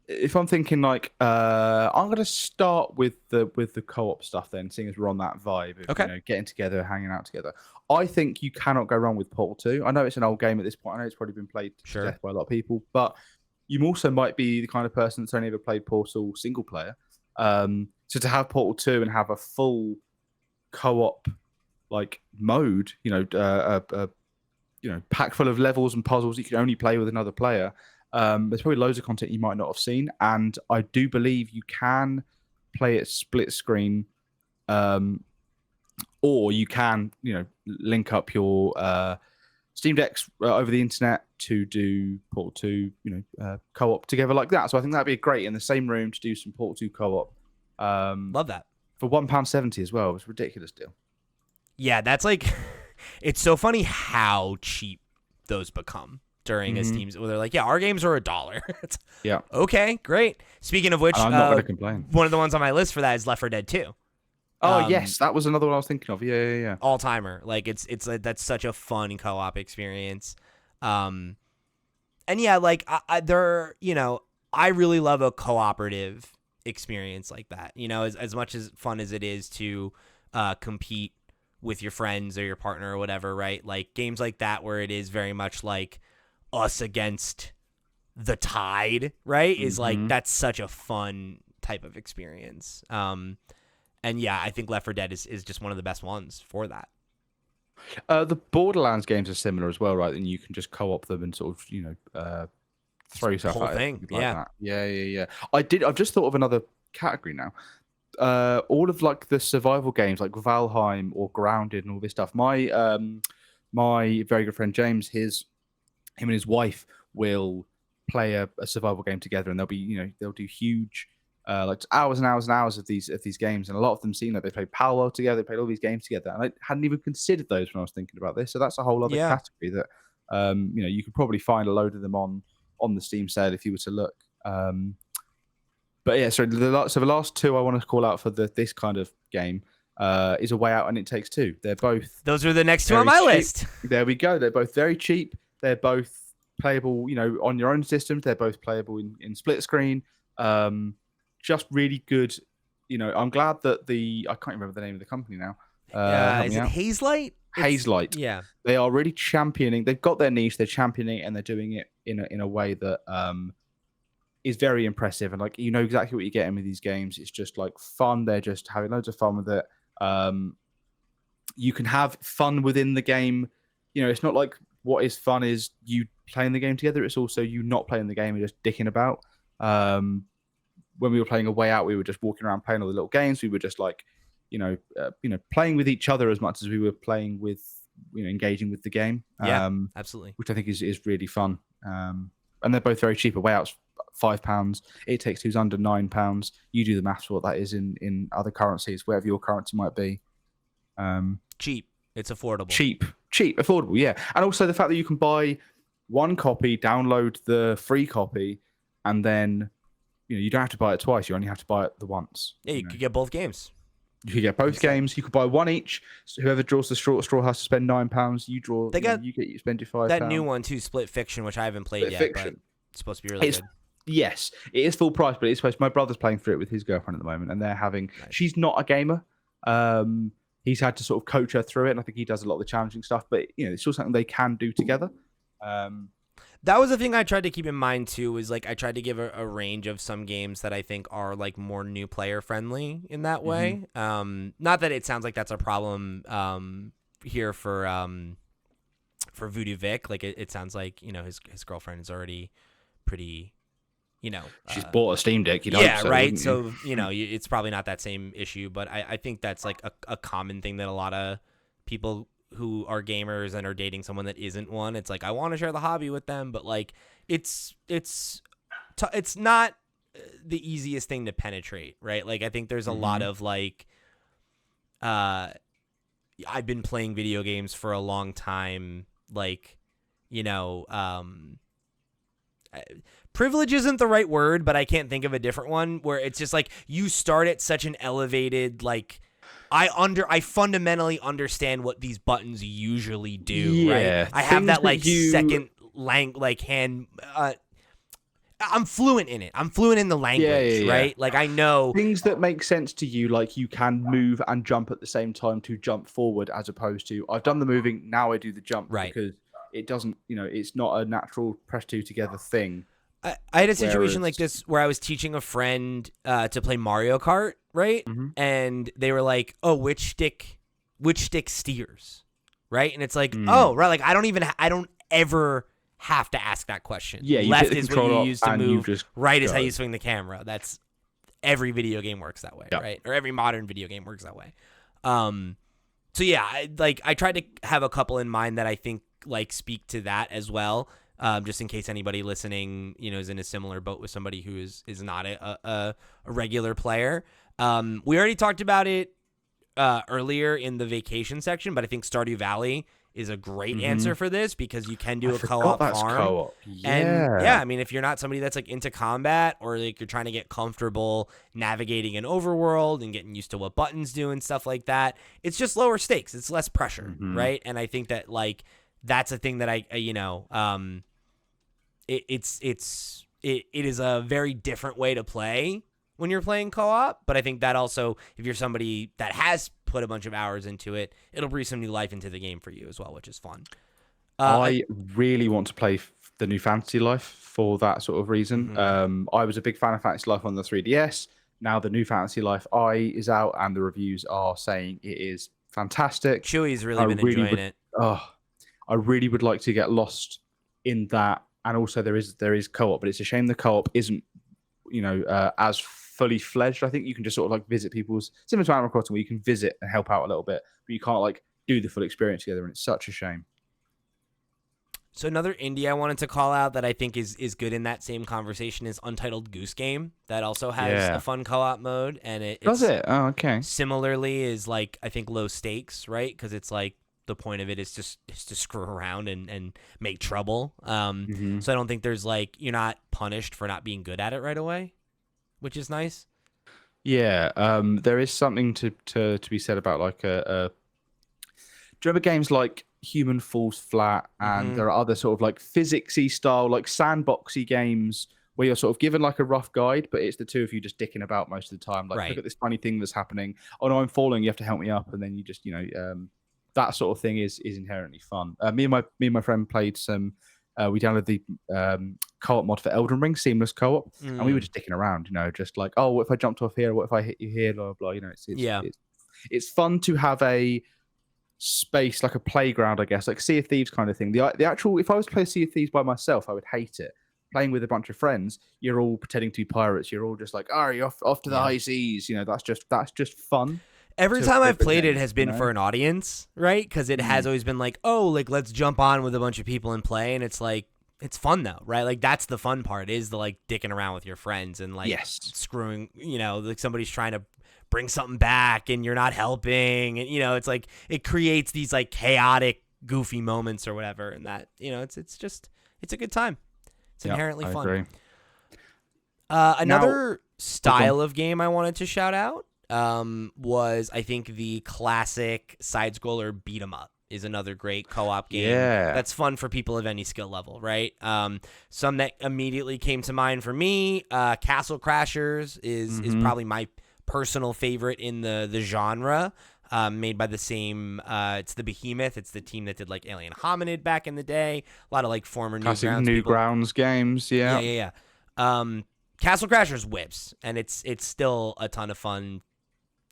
B: if I'm thinking like, I'm gonna start with the co-op stuff then, seeing as we're on that vibe of
A: Okay.
B: getting together, hanging out together. I think you cannot go wrong with Portal 2. I know it's an old game at this point. I know it's probably been played to death by a lot of people, but you also might be the kind of person that's only ever played Portal single player. So to have Portal 2 and have a full co-op like mode, pack full of levels and puzzles you can only play with another player. There's probably loads of content you might not have seen, and I do believe you can play it split screen, or you can link up your Steam Decks over the internet to do Portal 2 co-op together like that. So I think that'd be great in the same room to do some Portal 2 co-op.
A: Love that.
B: For £1.70 as well. It's a ridiculous deal.
A: Yeah, that's like, it's so funny how cheap those become during a Steam, where they're like, yeah, our games are $1.
B: Yeah.
A: Okay, great. Speaking of which,
B: I'm not going to complain.
A: one of the ones on my list for that is Left 4 Dead 2.
B: Oh, yes, that was another one I was thinking of. Yeah.
A: All timer. Like it's that's such a fun co-op experience. And yeah, like I really love a cooperative experience like that. As much as fun as it is to compete with your friends or your partner or whatever, right? Like games like that where it is very much like us against the tide, right? Is like, that's such a fun type of experience. And yeah, I think Left 4 Dead is just one of the best ones for that.
B: The Borderlands games are similar as well, right? And you can just co-op them and sort of, throw yourself
A: whole
B: at
A: thing.
B: it like
A: Yeah.
B: that. Yeah. I've just thought of another category now. All of like the survival games like Valheim or Grounded and all this stuff. My my very good friend James, him and his wife will play a survival game together, and they'll do huge like hours and hours and hours of these games, and a lot of them seem like they play Palo together, they played all these games together, and I hadn't even considered those when I was thinking about this. So that's a whole other category that you could probably find a load of them on the Steam sale if you were to look. But yeah, so the last two I want to call out for this kind of game is A Way Out and It Takes Two. They're both
A: Those are the next two on my list.
B: There we go. They're both very cheap. They're both playable, on your own systems. They're both playable in split screen. Just really good. I'm glad that I can't remember the name of the company now.
A: Is it Hazelight?
B: Hazelight.
A: Yeah.
B: They are really championing. They've got their niche. They're championing it, and they're doing it in a way that is very impressive. And like exactly what you're getting with these games. It's just like fun. They're just having loads of fun with it. You can have fun within the game. It's not like what is fun is you playing the game together. It's also you not playing the game and just dicking about. When we were playing A Way Out, we were just walking around playing all the little games. We were just like, playing with each other as much as we were playing with, engaging with the game.
A: Yeah, absolutely.
B: Which I think is really fun. And they're both very cheap. A Way Out's £5. It Takes Two's under £9. You do the maths for what that is in other currencies, wherever your currency might be.
A: Cheap. It's affordable.
B: Cheap, affordable, yeah. And also the fact that you can buy one copy, download the free copy, and then you don't have to buy it twice. You only have to buy it the once.
A: Yeah, you could get both games.
B: You could get both games. You could buy one each. So whoever draws the straw has to spend £9. You draw. You spend your £5.
A: That new one too, Split Fiction, which I haven't played yet, but it's supposed to be really good.
B: Yes, it is full price, but it's supposed. My brother's playing through it with his girlfriend at the moment, and they're having. Nice. She's not a gamer. He's had to sort of coach her through it, and I think he does a lot of the challenging stuff. But it's still something they can do together.
A: That was the thing I tried to keep in mind too. Was like I tried to give a range of some games that I think are like more new player friendly in that way. Not that it sounds like that's a problem here for Voodoo Vic. Like it sounds like his girlfriend is already pretty.
B: She's bought a Steam Deck.
A: Right. So it's probably not that same issue, but I think that's like a common thing that a lot of people who are gamers and are dating someone that isn't one. It's like I want to share the hobby with them, but like it's not the easiest thing to penetrate, right? Like I think there's a lot of like I've been playing video games for a long time, like privilege isn't the right word, but I can't think of a different one where it's just like you start at such an elevated like I fundamentally understand what these buttons usually do, right? I have that like second hand I'm fluent in it. I'm fluent in the language, right? Like I know
B: things that make sense to you, like you can move and jump at the same time to jump forward, as opposed to I've done the moving, now I do the jump,
A: right?
B: Because it doesn't, it's not a natural press two together thing.
A: I had a situation like this where I was teaching a friend to play Mario Kart, right? And they were like, "Oh, which stick steers?" Right? And it's like, "Oh, right, like I don't ever have to ask that question."
B: Yeah,
A: left is what you use to move, right is
B: go.
A: how you swing the camera. That's every video game works that way, right? Or every modern video game works that way. So yeah, I tried to have a couple in mind that I think like speak to that as well. Just in case anybody listening, is in a similar boat with somebody who is not a regular player. We already talked about it earlier in the vacation section, but I think Stardew Valley is a great answer for this because you can do a co-op farm.
B: Co-op. Yeah.
A: And I mean, if you're not somebody that's like into combat or like you're trying to get comfortable navigating an overworld and getting used to what buttons do and stuff like that, it's just lower stakes. It's less pressure, right? And I think that like that's a thing that it is a very different way to play when you're playing co-op, but I think that also, if you're somebody that has put a bunch of hours into it, it'll breathe some new life into the game for you as well, which is fun.
B: I really want to play the new Fantasy Life for that sort of reason. I was a big fan of Fantasy Life on the 3DS. Now the new Fantasy Life I is out, and the reviews are saying it is fantastic.
A: Chewy's really been enjoying it.
B: I really would like to get lost in that. And also there is co-op, but it's a shame the co-op isn't, as fully fledged. I think you can just sort of like visit people's, similar to Animal Crossing, where you can visit and help out a little bit, but you can't like do the full experience together, and it's such a shame.
A: So another indie I wanted to call out that I think is good in that same conversation is Untitled Goose Game. That also has a fun co-op mode, and
B: does it? Oh, okay.
A: Similarly, is like I think low stakes, right? Because it's like the point of it is to screw around and make trouble. So I don't think there's like you're not punished for not being good at it right away, which is nice.
B: Yeah, there is something to be said about like a. Do you remember games like Human Falls Flat, and there are other sort of like physicsy style, like sandboxy games where you're sort of given like a rough guide, but it's the two of you just dicking about most of the time. Like, look at this funny thing that's happening. Oh no, I'm falling. You have to help me up, and then you just that sort of thing is inherently fun. Me and my friend played some. We downloaded the co-op mod for Elden Ring, seamless co-op, and we were just dicking around. Just like, oh, what if I jumped off here? What if I hit you here? Blah blah. It's fun to have a space, like a playground, I guess, like Sea of Thieves kind of thing. The actual, if I was to play Sea of Thieves by myself, I would hate it. Playing with a bunch of friends, you're all pretending to be pirates. You're all just like, oh, you're off to the high seas. That's just fun.
A: Every time I've played it has been for an audience, right? Because it has always been like, oh, like let's jump on with a bunch of people and play, and it's like it's fun though, right? Like that's the fun part is the like dicking around with your friends and like screwing, like somebody's trying to bring something back and you're not helping, and it's like it creates these like chaotic, goofy moments or whatever, and that it's a good time. It's inherently fun.
B: Agree.
A: Another style of game I wanted to shout out was, I think, the classic side-scroller beat 'em up is another great co-op game.
B: Yeah.
A: That's fun for people of any skill level, right? Some that immediately came to mind for me, Castle Crashers is probably my personal favorite in the genre. Made by the same, it's the Behemoth. It's the team that did like Alien Hominid back in the day. A lot of like former
B: Classic
A: Newgrounds people.
B: games. Yeah.
A: Yeah. Castle Crashers whips, and it's still a ton of fun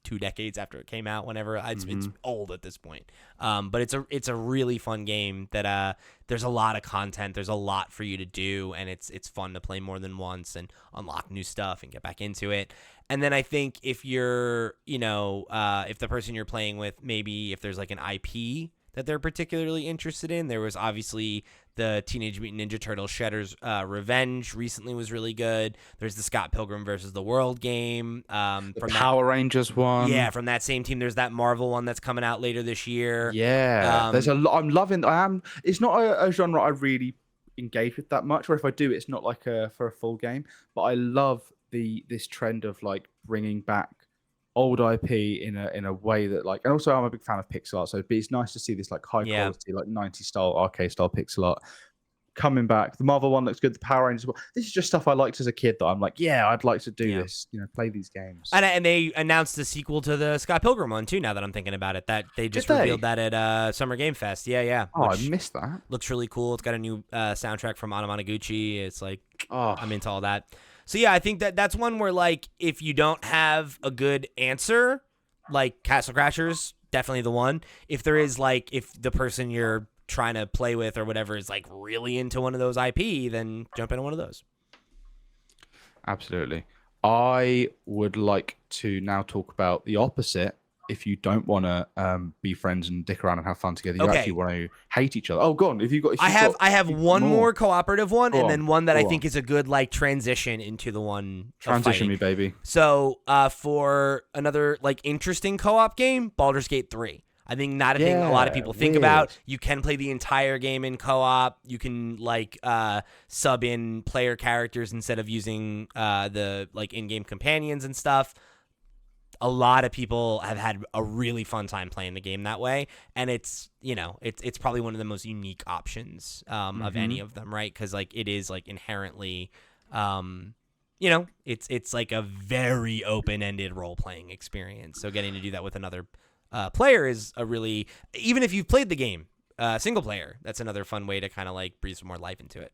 A: 2 decades after it came out. Whenever it's old at this point, but it's a really fun game that there's a lot of content. There's a lot for you to do, and it's fun to play more than once and unlock new stuff and get back into it. And then I think if you're, if the person you're playing with, maybe if there's like an IP that they're particularly interested in, there was obviously the Teenage Mutant Ninja Turtles Shredder's Revenge recently was really good. There's the Scott Pilgrim versus the World game. From
B: Power Rangers one.
A: Yeah, from that same team. There's that Marvel one that's coming out later this year.
B: Yeah, there's a lot. I'm loving. It's not a genre I really engage with that much, or if I do, it's not like for a full game. But I love this trend of like bringing back old IP in a way that like, and also I'm a big fan of pixel art, so it's nice to see this like high quality, like 90s style arcade style pixel art coming back. The Marvel one looks good. The Power Rangers. This is just stuff I liked as a kid that I'm like, yeah, I'd like to do this. Play these games.
A: And they announced the sequel to the Scott Pilgrim one too. Now that I'm thinking about it, that they just revealed that at Summer Game Fest. Yeah.
B: Oh, I missed that.
A: Looks really cool. It's got a new soundtrack from Anamanaguchi. It's like, I'm into all that. So yeah, I think that's one where like if you don't have a good answer, like Castle Crashers, definitely the one. If there is like if the person you're trying to play with or whatever is like really into one of those IP, then jump into one of those.
B: Absolutely. I would like to now talk about the opposite. If you don't want to be friends and dick around and have fun together, you actually want to hate each other. Oh, go on. I
A: have one more cooperative one, and then one that I think is a good like transition into the one.
B: Transition me, baby.
A: So for another like interesting co-op game, Baldur's Gate 3. I think not a thing a lot of people think about. You can play the entire game in co-op. You can like sub in player characters instead of using the like in-game companions and stuff. A lot of people have had a really fun time playing the game that way, and it's probably one of the most unique options of any of them, right? Because like it is like inherently, it's like a very open-ended role-playing experience. So getting to do that with another player is a really, even if you've played the game single player, that's another fun way to kind of like breathe some more life into it.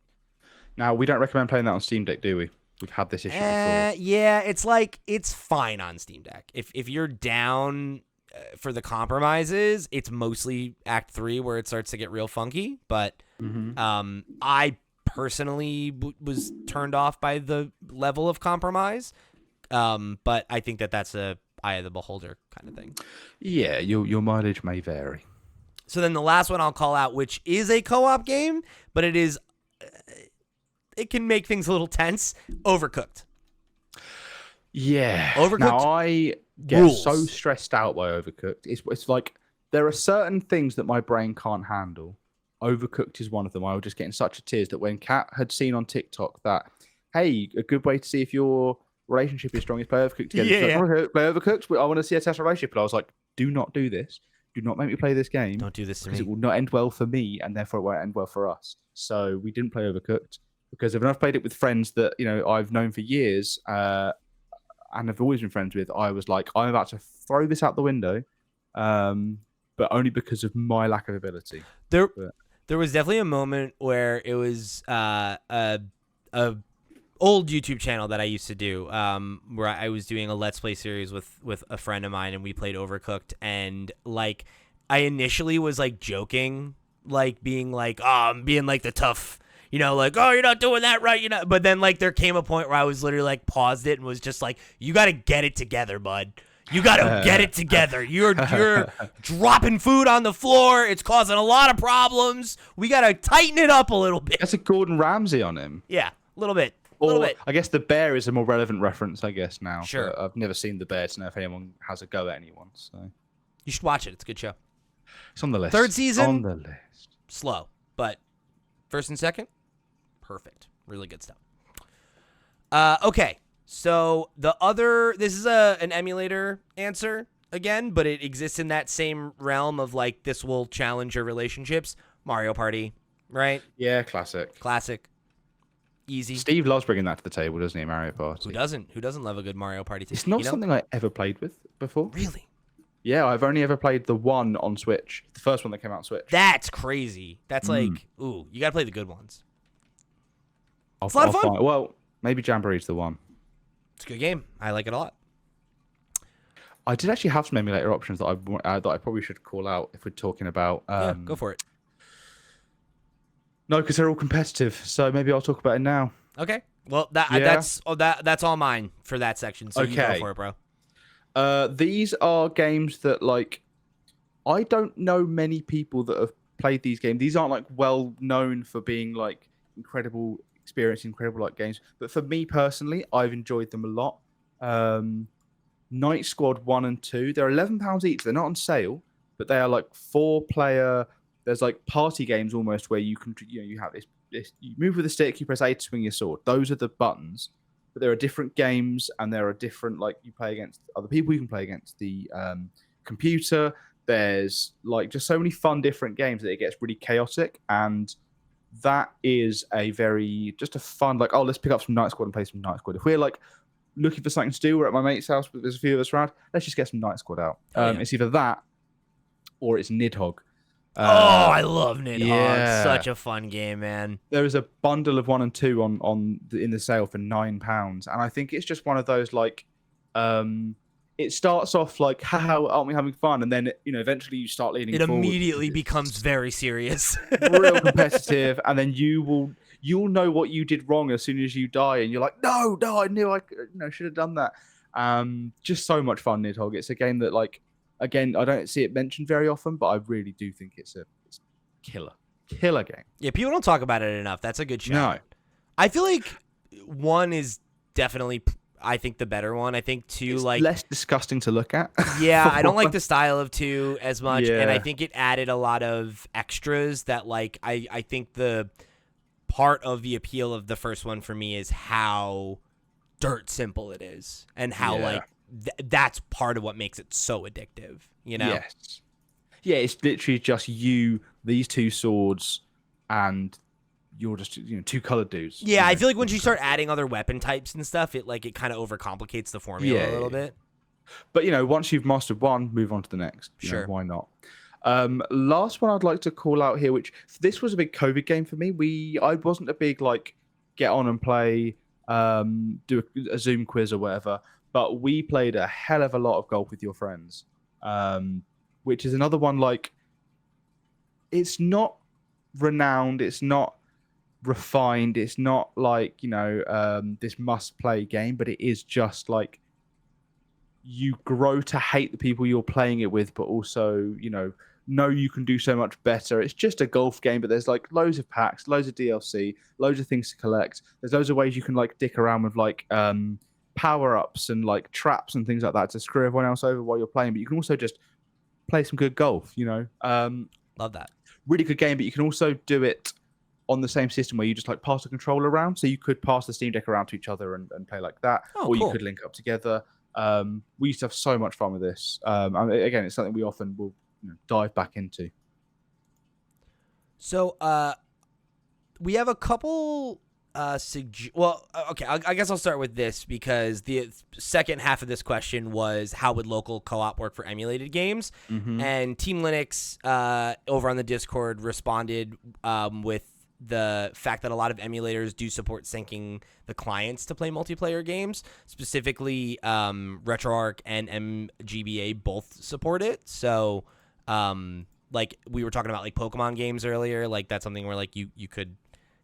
B: Now we don't recommend playing that on Steam Deck, do we? We've had this issue before.
A: Yeah, it's fine on Steam Deck. If you're down for the compromises, it's mostly Act 3 where it starts to get real funky. But I personally was turned off by the level of compromise. But I think that's a eye of the beholder kind of thing.
B: Yeah, your mileage may vary.
A: So then the last one I'll call out, which is a co-op game, but it is... it can make things a little tense. Overcooked.
B: Yeah.
A: Overcooked.
B: Now I get so stressed out by Overcooked. It's like there are certain things that my brain can't handle. Overcooked is one of them. I was just getting such a tears that when Kat had seen on TikTok that, hey, a good way to see if your relationship is strong is play Overcooked together.
A: Yeah.
B: Like, play Overcooked. I want to see a test relationship. And I was like, do not do this. Do not make me play this game.
A: Don't do this to me.
B: Because it will not end well for me, and therefore it won't end well for us. So we didn't play Overcooked. Because if I've played it with friends that I've known for years and have always been friends with, I was like, I'm about to throw this out the window, but only because of my lack of ability.
A: There was definitely a moment where it was a old YouTube channel that I used to do, where I was doing a Let's Play series with a friend of mine, and we played Overcooked, and like I initially was like joking, like being like, I'm being like the tough. Like, oh, you're not doing that right, But then, like, there came a point where I was literally, like, paused it and was just like, you got to get it together, bud. You got to get it together. You're dropping food on the floor. It's causing a lot of problems. We got to tighten it up a little bit.
B: That's a Gordon Ramsay on him.
A: Yeah, a little bit. A little bit.
B: I guess The Bear is a more relevant reference, I guess, now.
A: Sure.
B: I've never seen The Bear to know if anyone has a go at anyone. So
A: you should watch it. It's a good show.
B: It's on the list.
A: 3rd season.
B: On the list.
A: Slow, but 1st and 2nd. Perfect. Really good stuff. Okay. So this is an emulator answer again, but it exists in that same realm of like this will challenge your relationships. Mario Party, right?
B: Yeah, classic.
A: Classic, easy.
B: Steve loves bringing that to the table, doesn't he? Mario Party.
A: Who doesn't? Who doesn't love a good Mario Party?
B: It's not something I ever played with before.
A: Really.
B: Yeah, I've only ever played the one on Switch, the first one that came out on Switch.
A: That's crazy. That's like, ooh, you gotta play the good ones.
B: It's
A: a lot of fun.
B: Well, maybe Jamboree's the one.
A: It's a good game. I like it a lot.
B: I did actually have some emulator options that I probably should call out if we're talking about.
A: Yeah, go for it.
B: No, because they're all competitive. So maybe I'll talk about it now.
A: Okay. Well, that's all mine for that section. So you go for it, bro.
B: These are games that like I don't know many people that have played these games. These aren't like well known for being like incredible like games. But for me personally, I've enjoyed them a lot. Night Squad 1 and 2, they're £11 each. They're not on sale, but they are like 4-player. There's like party games almost where you can, you have this you move with a stick, you press A to swing your sword. Those are the buttons. But there are different games, and there are different, like, you play against other people, you can play against the computer. There's like just so many fun different games that it gets really chaotic, and that is a fun, like, oh, let's pick up some Night Squad and play some Night Squad. If we're like looking for something to do, we're at my mate's house, but there's a few of us around, let's just get some Night Squad out. It's either that or it's Nidhogg.
A: I love Nidhogg.
B: Yeah.
A: Such a fun game, man.
B: There is a bundle of 1 and 2 in the sale for £9, and I think it's just one of those like, it starts off like, how aren't we having fun, and then eventually you start leaning.
A: It immediately becomes very serious,
B: real competitive, and then you'll know what you did wrong as soon as you die, and you're like, no, I knew I should have done that. Just so much fun, Nidhogg. It's a game that, like, again, I don't see it mentioned very often, but I really do think it's a killer game.
A: Yeah, people don't talk about it enough. That's a good shout.
B: No.
A: I feel like 1 is definitely, I think, the better one. I think 2,
B: it's
A: like,
B: less disgusting to look at.
A: Yeah, I don't like the style of 2 as much,
B: Yeah.
A: and I think it added a lot of extras that, like, I think the part of the appeal of the first one for me is how dirt simple it is, and how like that's part of what makes it so addictive.
B: Yes. Yeah, it's literally just these 2 swords, and you're just 2 colored dudes.
A: Yeah, I feel like once you start adding other weapon types and stuff, it kind of overcomplicates the formula a little bit.
B: But once you've mastered one, move on to the next.
A: Sure.
B: Why not? Last one I'd like to call out here, which this was a big COVID game for me. I wasn't a big like get on and play, do a Zoom quiz or whatever, but we played a hell of a lot of golf with your friends, which is another one. Like, it's not renowned, it's not refined, it's not like this must play game, but it is just like you grow to hate the people you're playing it with, but also know you can do so much better. It's just a golf game, but there's like loads of packs, loads of DLC, loads of things to collect. There's loads of ways you can like dick around with like power-ups and like traps and things like that to screw everyone else over while you're playing, but you can also just play some good golf.
A: Love that.
B: Really good game, but you can also do it on the same system where you just like pass the controller around, so you could pass the Steam Deck around to each other and play like that, or
A: cool.
B: You could link up together. We used to have so much fun with this. Again, it's something we often will dive back into.
A: So we have a couple okay, I guess I'll start with this, because the second half of this question was how would local co-op work for emulated games, and Team Linux over on the Discord responded with the fact that a lot of emulators do support syncing the clients to play multiplayer games. Specifically, RetroArch and MGBA both support it. So, like we were talking about, like Pokemon games earlier, like that's something where like you could,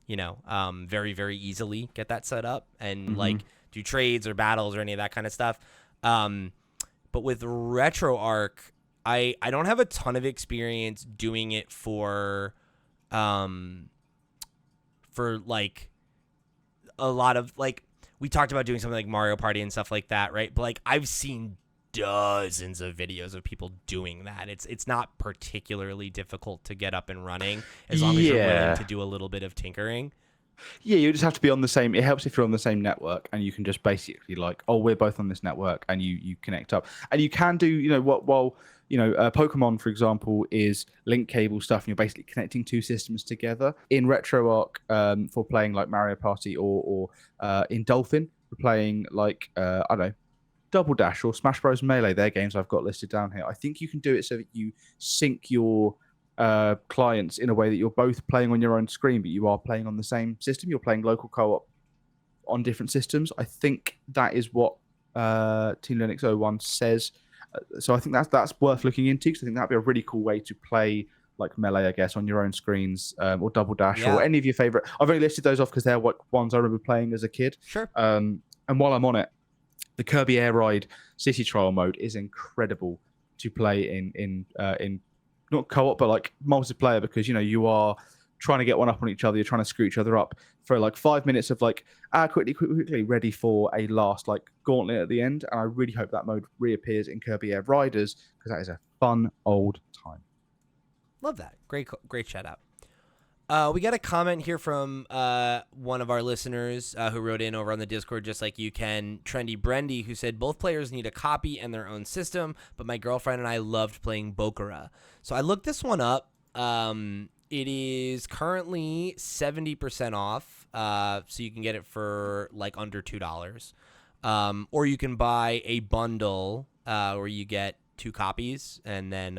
A: very, very easily get that set up and like do trades or battles or any of that kind of stuff. But with RetroArch, I don't have a ton of experience doing it for like a lot of, like, we talked about doing something like Mario Party and stuff like that, right? But like I've seen dozens of videos of people doing that. It's not particularly difficult to get up and running as long as you're willing to do a little bit of tinkering.
B: Yeah, you just have to be on the same. It helps if you're on the same network, and you can just basically like, oh, we're both on this network, and you connect up, and you can do, what while Pokemon, for example, is link cable stuff, and you're basically connecting two systems together. In RetroArch, for playing like Mario Party, or in Dolphin for playing like I don't know, Double Dash or Smash Bros. Melee. Their games I've got listed down here. I think you can do it so that you sync your clients in a way that you're both playing on your own screen, but you are playing on the same system. You're playing local co-op on different systems. I think that is what Team Linux 01 says. So I think that's worth looking into, because I think that'd be a really cool way to play like Melee, I guess, on your own screens, or Double Dash, or any of your favorite. I've only listed those off because they're what ones I remember playing as a kid.
A: Sure.
B: And while I'm on it, the Kirby Air Ride City Trial mode is incredible to play in not co-op, but like multiplayer, because you are trying to get one up on each other. You're trying to screw each other up for like 5 minutes of like quickly ready for a last like gauntlet at the end. And I really hope that mode reappears in Kirby Air Riders, because that is a fun old time.
A: Love that. Great shout out. We got a comment here from one of our listeners who wrote in over on the Discord, just like you can, Trendy Brendy, who said both players need a copy and their own system, but my girlfriend and I loved playing Bokura. So I looked this one up. It is currently 70% off, so you can get it for like under $2. Or you can buy a bundle where you get 2 copies, and then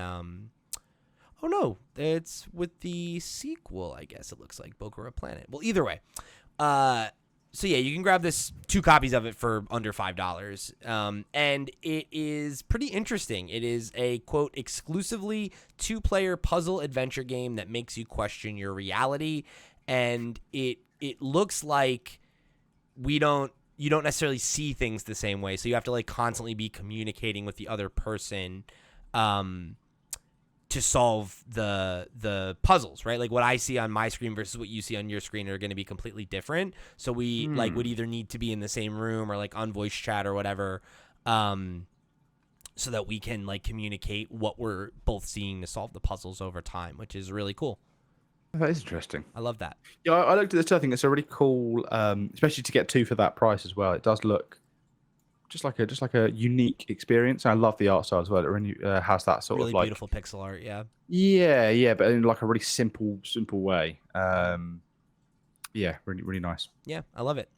A: oh no, it's with the sequel, I guess it looks like, Bokura Planet. Well, either way. So yeah, you can grab this 2 copies of it for under $5. And it is pretty interesting. It is a, quote, exclusively 2-player puzzle adventure game that makes you question your reality. And it looks like you don't necessarily see things the same way. So you have to like constantly be communicating with the other person, to solve the puzzles, right? Like what I see on my screen versus what you see on your screen are going to be completely different. So we like would either need to be in the same room or like on voice chat or whatever, so that we can like communicate what we're both seeing to solve the puzzles over time, which is really cool.
B: That is interesting.
A: I love that.
B: Yeah, I looked at this too. I think it's a really cool, especially to get 2 for that price as well. It does look just like a unique experience. I love the art style as well. It really has that sort
A: really
B: of like
A: beautiful pixel art. Yeah.
B: Yeah, but in like a really simple way. Yeah, really nice.
A: Yeah, I love it.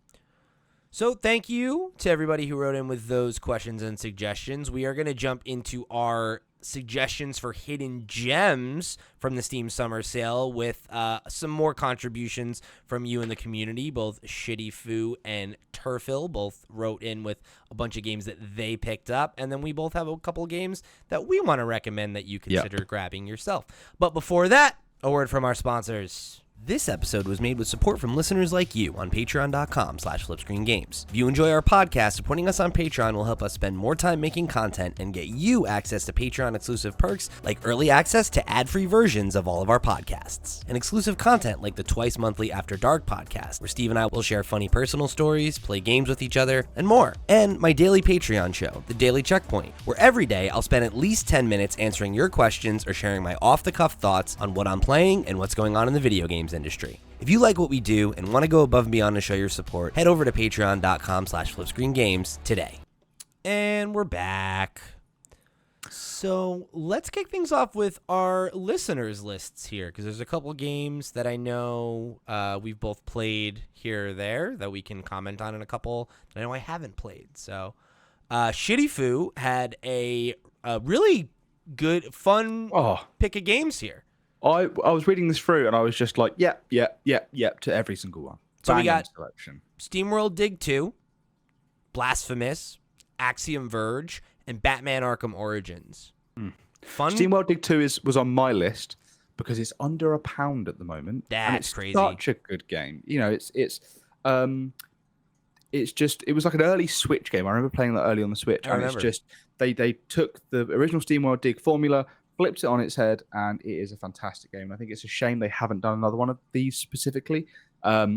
A: So thank you to everybody who wrote in with those questions and suggestions. We are going to jump into our suggestions for hidden gems from the Steam Summer Sale with some more contributions from you in the community. Both Shitty Foo and Turfil both wrote in with a bunch of games that they picked up, and then we both have a couple of games that we want to recommend that you consider grabbing yourself. But before that, a word from our sponsors. This episode was made with support from listeners like you on patreon.com/flipscreengames. If you enjoy our podcast, supporting us on Patreon will help us spend more time making content and get you access to Patreon exclusive perks like early access to ad-free versions of all of our podcasts, and exclusive content like the twice monthly After Dark podcast, where Steve and I will share funny personal stories, play games with each other, and more. And my daily Patreon show, The Daily Checkpoint, where every day I'll spend at least 10 minutes answering your questions or sharing my off-the-cuff thoughts on what I'm playing and what's going on in the video games industry. If you like what we do and want to go above and beyond to show your support, head over to patreon.com/flipscreengames today. And we're back. So let's kick things off with our listeners lists here, because there's a couple games that I know we've both played here or there that we can comment on, and a couple that I know I haven't played. So Shitty Foo had a really good, fun pick of games here.
B: I was reading this through and I was just like, yep to every single one.
A: So we got SteamWorld Dig 2, Blasphemous, Axiom Verge, and Batman Arkham Origins. Fun.
B: SteamWorld Dig 2 was on my list because it's under £1 at the moment.
A: That's crazy.
B: Such a good game. It's just, it was like an early Switch game. I remember playing that early on the Switch. It's just, they took the original SteamWorld Dig formula, flips it on its head, and it is a fantastic game. I think it's a shame they haven't done another one of these specifically. But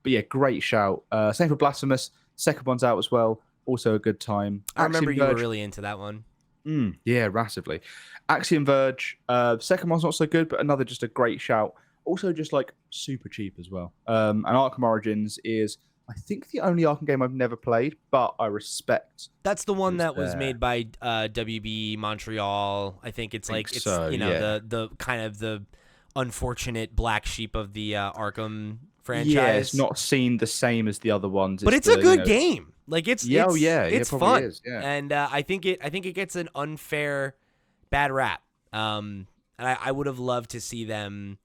B: yeah, great shout. Same for Blasphemous. Second one's out as well. Also a good time.
A: I remember you were really into that one.
B: Yeah, massively. Axiom Verge. Second one's not so good, but another just a great shout. also just like super cheap as well. And Arkham Origins is, I think, the only Arkham game I've never played, but I respect.
A: That's the one
B: It's
A: that was
B: there.
A: made by WB Montreal. I think it's like
B: Think
A: it's
B: so, yeah.
A: the kind of the unfortunate black sheep of the Arkham
B: Yeah, it's
A: franchise.
B: not seen the same as the other ones.
A: But it's
B: the,
A: a good game. Like
B: Yeah, oh yeah, yeah,
A: it's
B: it probably
A: fun,
B: is. Yeah.
A: and I think it gets an unfair bad rap. And I would have loved to see them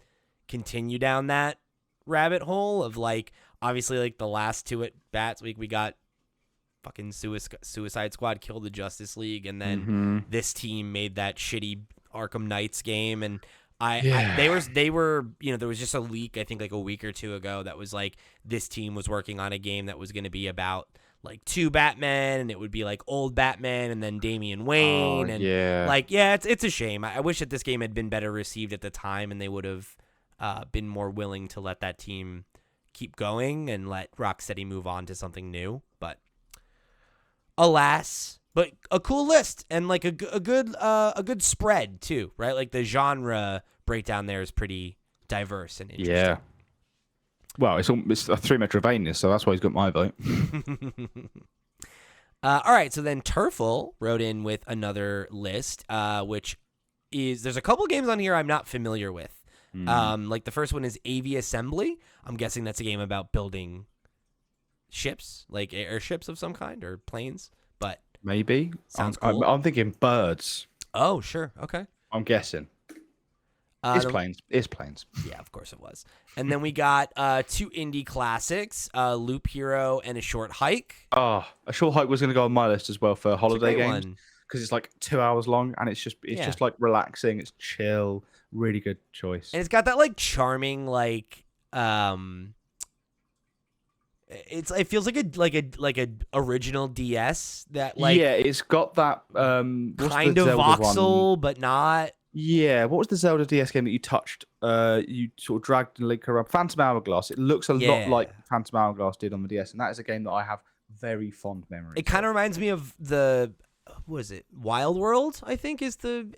A: continue down that rabbit hole of like obviously like the last two at bats week we got fucking Suicide Squad killed the Justice League, and then this team made that shitty Arkham Knights game, and they were there was just a leak I think like a week or two ago that was like this team was working on a game that was going to be about like two Batman, and it would be like old Batman and then Damian Wayne, and it's a shame. I wish that this game had been better received at the time, and they would have been more willing to let that team keep going and let Rocksteady move on to something new. But alas, but a cool list and like a good spread too, right? Like the genre breakdown there is pretty diverse and interesting.
B: Yeah. Well, it's a 3 Metroidvania, so that's why he's got my vote.
A: All right, so then Turfle wrote in with another list, which is there's a couple games on here I'm not familiar with. Like the first one is AV Assembly. I'm guessing that's a game about building ships, like airships of some kind or planes. But
B: maybe
A: sounds cool.
B: I'm thinking birds.
A: Oh, sure, okay.
B: I'm guessing. It's planes. It's planes.
A: Yeah, of course it was. And then we got two indie classics, Loop Hero and A Short Hike.
B: Oh, A Short Hike was going to go on my list as well for holiday games
A: one.
B: Because it's like 2 hours long and it's just like relaxing. It's chill. Really good choice.
A: And it's got that like charming like it feels like a original DS that like
B: it's got that
A: kind of voxel but not.
B: Yeah, what was the Zelda DS game that you touched? You sort of dragged and Link around. Phantom Hourglass. It looks a lot like Phantom Hourglass did on the DS, and that is a game that I have very fond memories.
A: It kind of reminds me of what is it? Wild World, I think, is the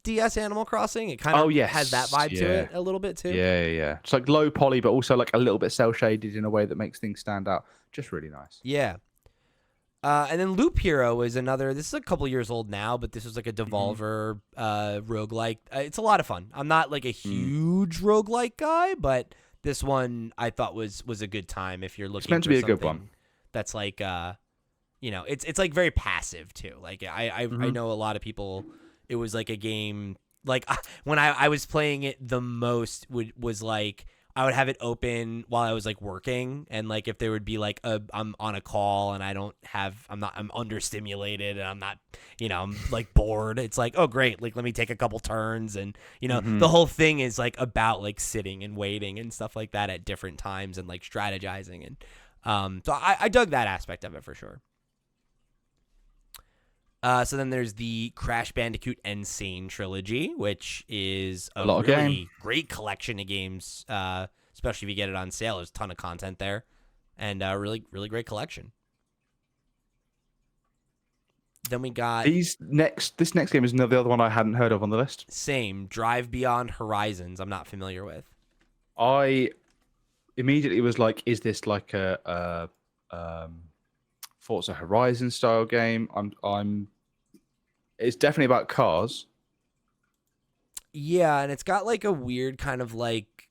A: DS Animal Crossing. It kind of has that vibe to it a little bit too.
B: Yeah. It's like low poly, but also like a little bit cel shaded in a way that makes things stand out. Just really nice.
A: Yeah. And then Loop Hero is another. This is a couple years old now, but this was like a Devolver roguelike. It's a lot of fun. I'm not like a huge roguelike guy, but this one I thought was a good time if you're looking.
B: It's meant to be a good one.
A: That's like it's like very passive too. Like I know a lot of people. It was like a game. Like when I was playing it the most was like. I would have it open while I was like working, and like if there would be like I'm on a call and I'm understimulated and I'm not, I'm like bored. It's like, oh great, like let me take a couple turns, and the whole thing is like about like sitting and waiting and stuff like that at different times and like strategizing, and so I dug that aspect of it for sure. So then there's the Crash Bandicoot N. Sane trilogy, which is a
B: lot
A: really
B: of game.
A: Great collection of games, especially if you get it on sale. There's a ton of content there, and really, really great collection. Then we got
B: this next game is the other one I hadn't heard of on the list.
A: Same, Drive Beyond Horizons. I'm not familiar with.
B: I immediately was like, is this like a Forza Horizon style game? It's definitely about cars.
A: Yeah, and it's got like a weird kind of like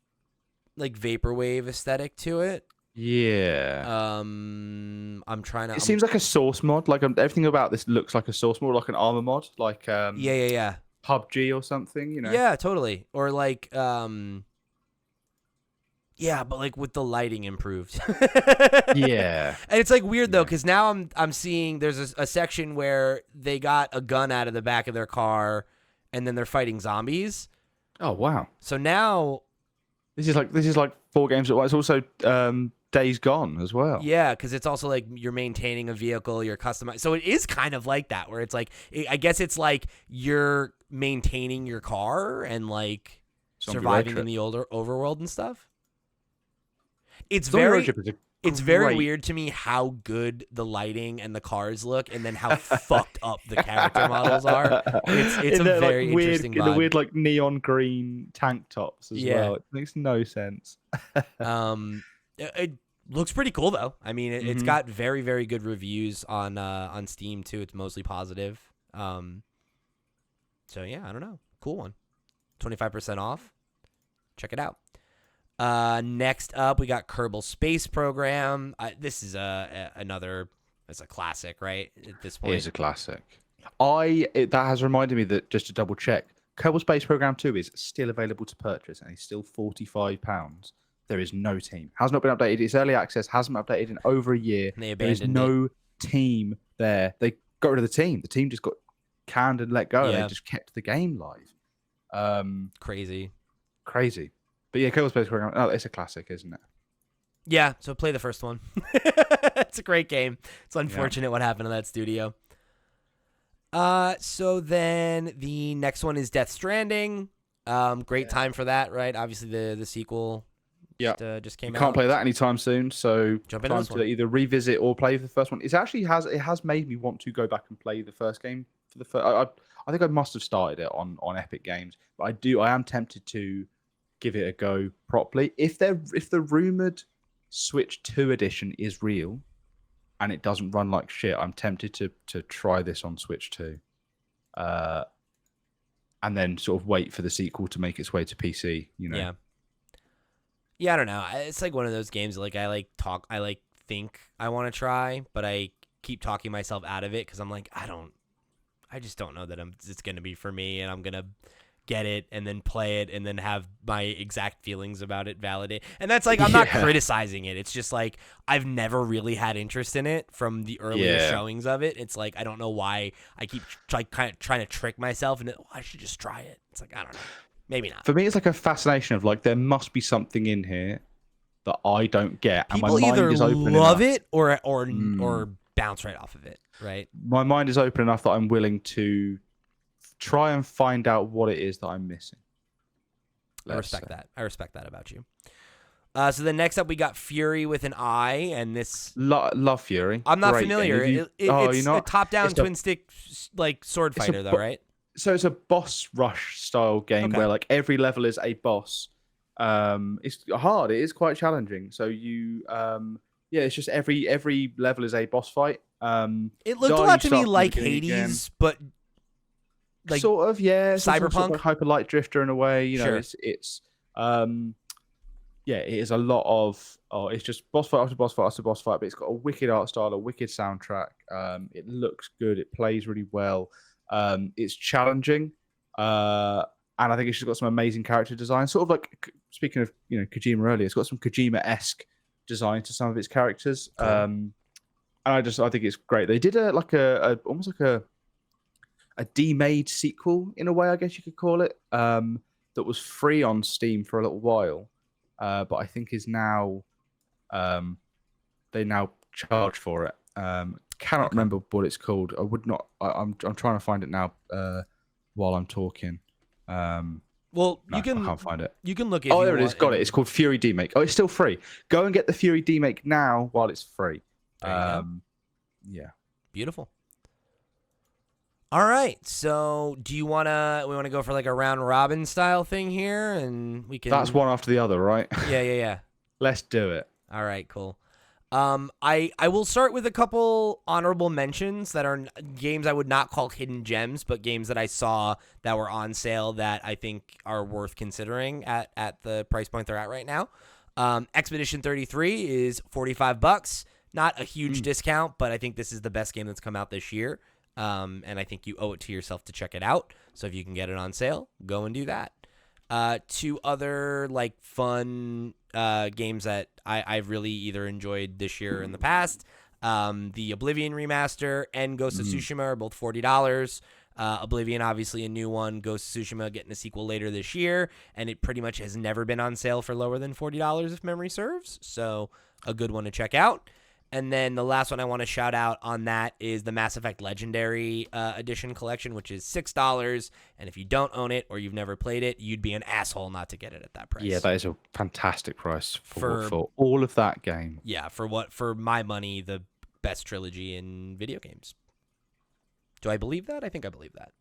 A: vaporwave aesthetic to it.
B: Yeah.
A: I'm trying to.
B: It seems like a source mod. Like everything about this looks like a source mod, like an armor mod, like
A: yeah.
B: PUBG or something.
A: Yeah, totally. Or like yeah, but like with the lighting improved.
B: Yeah.
A: And it's like weird though, because now I'm seeing there's a section where they got a gun out of the back of their car, and then they're fighting zombies.
B: Oh wow.
A: So now
B: this is like 4 games at once. It's also Days Gone as well.
A: Yeah, because it's also like you're maintaining a vehicle, you're customized. So it is kind of like that, where it's like I guess it's like you're maintaining your car and like surviving in the older overworld and stuff. It's
B: Zombie
A: very
B: Road Trip
A: It's very
B: great.
A: weird to me how good the lighting and the cars look, and then how fucked up the character models are. It's
B: In
A: a
B: their,
A: very
B: like, weird,
A: interesting
B: in the
A: vibe.
B: weird like neon green tank tops as
A: Yeah.
B: well. It makes no sense.
A: It looks pretty cool though. I mean, it's
B: Mhm.
A: got very, very good reviews on Steam too. It's mostly positive. So yeah, I don't know. Cool one. 25% off. Check it out. Next up, we got Kerbal Space Program. This is it's a classic, right? At this point,
B: It is a classic. That has reminded me that, just to double check, Kerbal Space Program 2 is still available to purchase and it's still £45. There is no team. Has not been updated. It's early access, hasn't been updated in over a year.
A: And they
B: There is
A: abandoned
B: no team there. They got rid of the team. The team just got canned and let go. And
A: Yeah.
B: they just kept the game live.
A: crazy.
B: Crazy. But yeah, Kerbal Space Program, it's a classic, isn't it?
A: Yeah, so play the first one. It's a great game. It's unfortunate what happened to that studio. So then the next one is Death Stranding. Great time for that, right? Obviously the sequel just came out.
B: Can't play that anytime soon, so
A: Jump into
B: time
A: this
B: to
A: one.
B: either revisit or play the first one. It has made me want to go back and play the first game for the first. I think I must have started it on Epic Games, but I am tempted to give it a go properly. If the rumored Switch 2 edition is real and it doesn't run like shit, I'm tempted to try this on Switch 2. And then sort of wait for the sequel to make its way to PC, you know.
A: Yeah. Yeah, I don't know. It's like one of those games like I think I want to try, but I keep talking myself out of it because I'm like, I just don't know that it's going to be for me, and I'm going to get it and then play it and then have my exact feelings about it validate. And that's like, I'm not criticizing it. It's just like, I've never really had interest in it from the earlier showings of it. It's like, I don't know why I keep kind of trying to trick myself and I should just try it. It's like, I don't know. Maybe not.
B: For me, it's like a fascination of like, there must be something in here that I don't get.
A: People
B: and my
A: either
B: mind is open
A: love
B: enough.
A: it or bounce right off of it, right?
B: My mind is open enough that I'm willing to try and find out what it is that I'm missing.
A: I respect that. I respect that about you. So then next up, we got Fury with an I, and this
B: Love Fury.
A: I'm not
B: Great
A: familiar.
B: game.
A: It's a top-down twin stick like sword
B: it's
A: fighter, though, right?
B: So it's a boss rush style game where like every level is a boss. It's hard. It is quite challenging. So you it's just every level is a boss fight.
A: It looked a lot to me like Hades, but like
B: sort of, yeah.
A: Cyberpunk,
B: sort of like Hyper Light Drifter in a way. You know,
A: Sure.
B: it's it is a lot of it's just boss fight after boss fight after boss fight, but it's got a wicked art style, a wicked soundtrack. It looks good. It plays really well. It's challenging, and I think it's just got some amazing character design. Sort of like, speaking of Kojima earlier, it's got some Kojima-esque design to some of its characters.
A: Cool.
B: And I think it's great. They did almost like a demade sequel in a way, I guess you could call it, that was free on Steam for a little while, but I think is now they now charge for it. Cannot remember what it's called. I would not. I'm trying to find it now while I'm talking.
A: Well,
B: I can't find it.
A: You can look at.
B: Oh, there it is. Got it. It's called Fury Demake. Oh, it's still free. Go and get the Fury Demake now while it's free. Yeah.
A: Beautiful. All right. So, we want to go for like a round robin style thing here, and we can.
B: That's one after the other, right?
A: Yeah.
B: Let's do it.
A: All right. Cool. I will start with a couple honorable mentions that are games I would not call hidden gems, but games that I saw that were on sale that I think are worth considering at the price point they're at right now. Expedition 33 is $45. Not a huge discount, but I think this is the best game that's come out this year. And I think you owe it to yourself to check it out. So if you can get it on sale, go and do that. Two other like fun games that I've really either enjoyed this year or in the past. The Oblivion remaster and Ghost of Tsushima are both $40. Oblivion, obviously a new one. Ghost of Tsushima getting a sequel later this year, and it pretty much has never been on sale for lower than $40 if memory serves. So a good one to check out. And then the last one I want to shout out on that is the Mass Effect Legendary Edition collection, which is $6. And if you don't own it or you've never played it, you'd be an asshole not to get it at that price.
B: Yeah, that is a fantastic price for all of that game.
A: Yeah, for my money, the best trilogy in video games. Do I believe that? I think I believe that.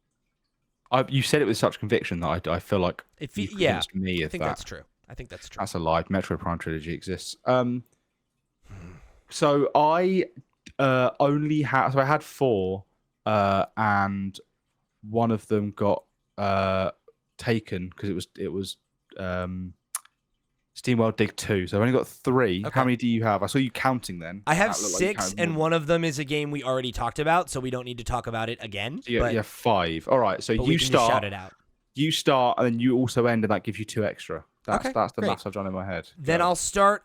B: You said it with such conviction that I feel like you convinced me of that.
A: That's true. I think that's true.
B: That's a lie. Metroid Prime trilogy exists. So I only had. So I had 4, and one of them got taken because it was SteamWorld Dig 2. So I've only got 3.
A: Okay.
B: How many do you have? I saw you counting then.
A: I have 6, and one of them is a game we already talked about, so we don't need to talk about it again.
B: So yeah, 5. All right. So you
A: just
B: start.
A: Shout it out.
B: You start, and then you also end, and that gives you 2 extra. That's the
A: great.
B: maths I've done in my head.
A: Then I'll start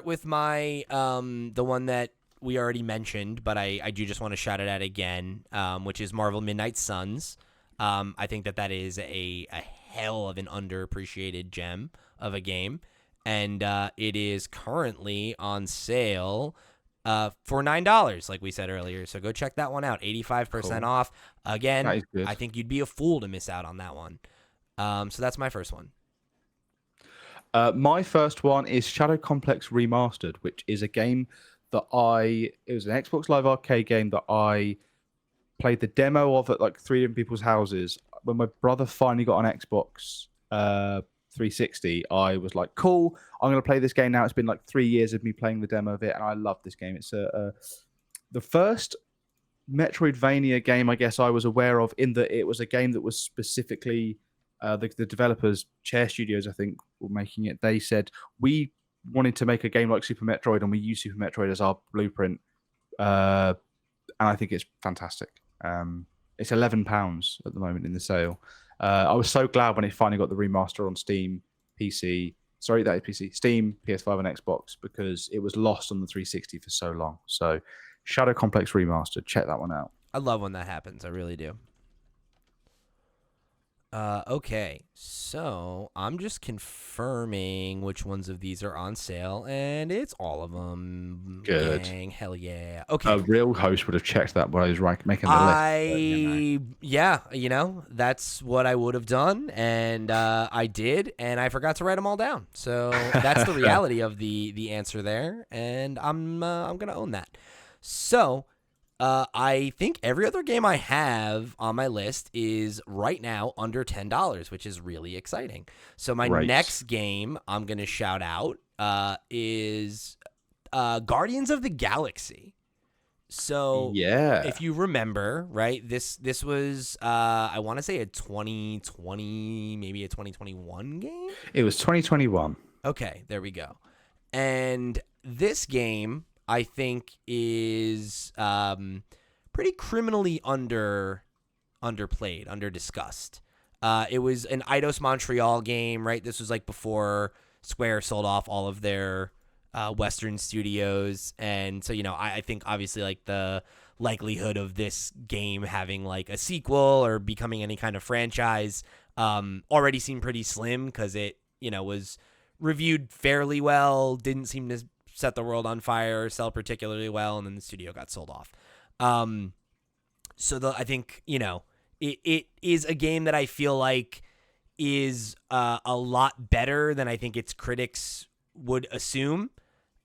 A: with my the one that we already mentioned, but I do just want to shout it out again, which is Marvel Midnight Suns. I think that is a hell of an underappreciated gem of a game, and it is currently on sale for $9, like we said earlier. So go check that one out. 85% off. Again,
B: that is good.
A: I think you'd be a fool to miss out on that one. So that's my first one.
B: My first one is Shadow Complex Remastered, which is a game that it was an Xbox Live Arcade game that I played the demo of at like 3 different people's houses. When my brother finally got an Xbox 360, I was like, cool, I'm going to play this game now. It's been like 3 years of me playing the demo of it, and I love this game. It's the first Metroidvania game I guess I was aware of, in that it was a game that was specifically the developers, Chair Studios, I think, were making it. They said, we wanted to make a game like Super Metroid, and we use Super Metroid as our blueprint. And I think it's fantastic. It's £11 at the moment in the sale. I was so glad when it finally got the remaster on Steam, PC. Sorry, that is PC. Steam, PS5, and Xbox, because it was lost on the 360 for so long. So, Shadow Complex Remastered. Check that one out.
A: I love when that happens. I really do. Okay, so I'm just confirming which ones of these are on sale, and it's all of them.
B: Good.
A: Gang, hell yeah. Okay.
B: A real host would have checked that when I was making the list.
A: Yeah, that's what I would have done, and I did, and I forgot to write them all down. So that's the reality of the answer there, and I'm gonna own that. So. I think every other game I have on my list is right now under $10, which is really exciting. So my next game I'm going to shout out is Guardians of the Galaxy. So if you remember, right, this was, I want to say a 2020, maybe a 2021 game?
B: It was 2021.
A: Okay, there we go. And this game, I think, is pretty criminally underplayed, underdiscussed. It was an Eidos Montreal game, right? This was like before Square sold off all of their Western studios, and so I think obviously like the likelihood of this game having like a sequel or becoming any kind of franchise already seemed pretty slim, because it was reviewed fairly well, didn't seem to set the world on fire, sell particularly well, and then the studio got sold off. I think it is a game that I feel like is a lot better than I think its critics would assume.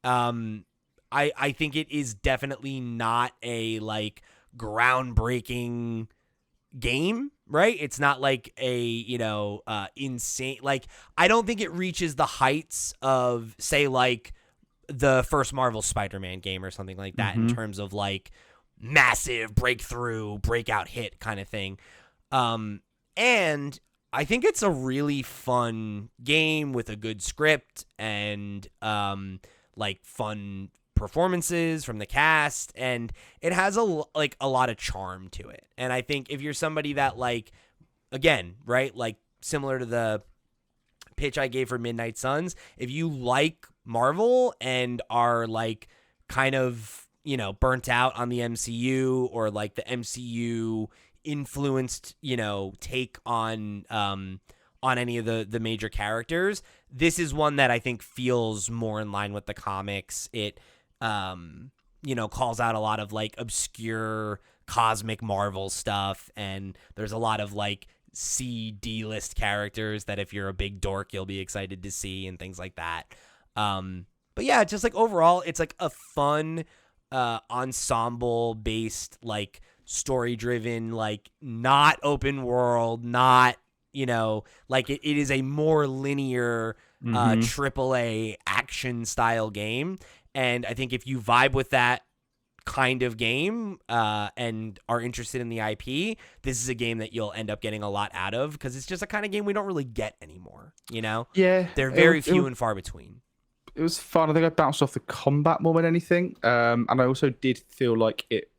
A: I think it is definitely not a like groundbreaking game, right? It's not like a insane, like I don't think it reaches the heights of, say, like the first Marvel Spider-Man game or something like that, in terms of like massive breakthrough, breakout hit kind of thing. And I think it's a really fun game with a good script and like fun performances from the cast, and it has a lot of charm to it. And I think if you're somebody that, like, again, right, like similar to the pitch I gave for Midnight Suns, if you like Marvel and are like kind of burnt out on the MCU, or like the MCU influenced take on any of the major characters, this is one that I think feels more in line with the comics. It calls out a lot of like obscure cosmic Marvel stuff, and there's a lot of like C-D list characters that if you're a big dork you'll be excited to see and things like that. But yeah, just like overall it's like a fun ensemble based, like story driven, like not open world, not like it is a more linear AAA action style game. And I think if you vibe with that kind of game and are interested in the IP, this is a game that you'll end up getting a lot out of, because it's just a kind of game we don't really get anymore.
B: Yeah,
A: They're very few and far between.
B: It was fun. I think I bounced off the combat more than anything, and I also did feel like it.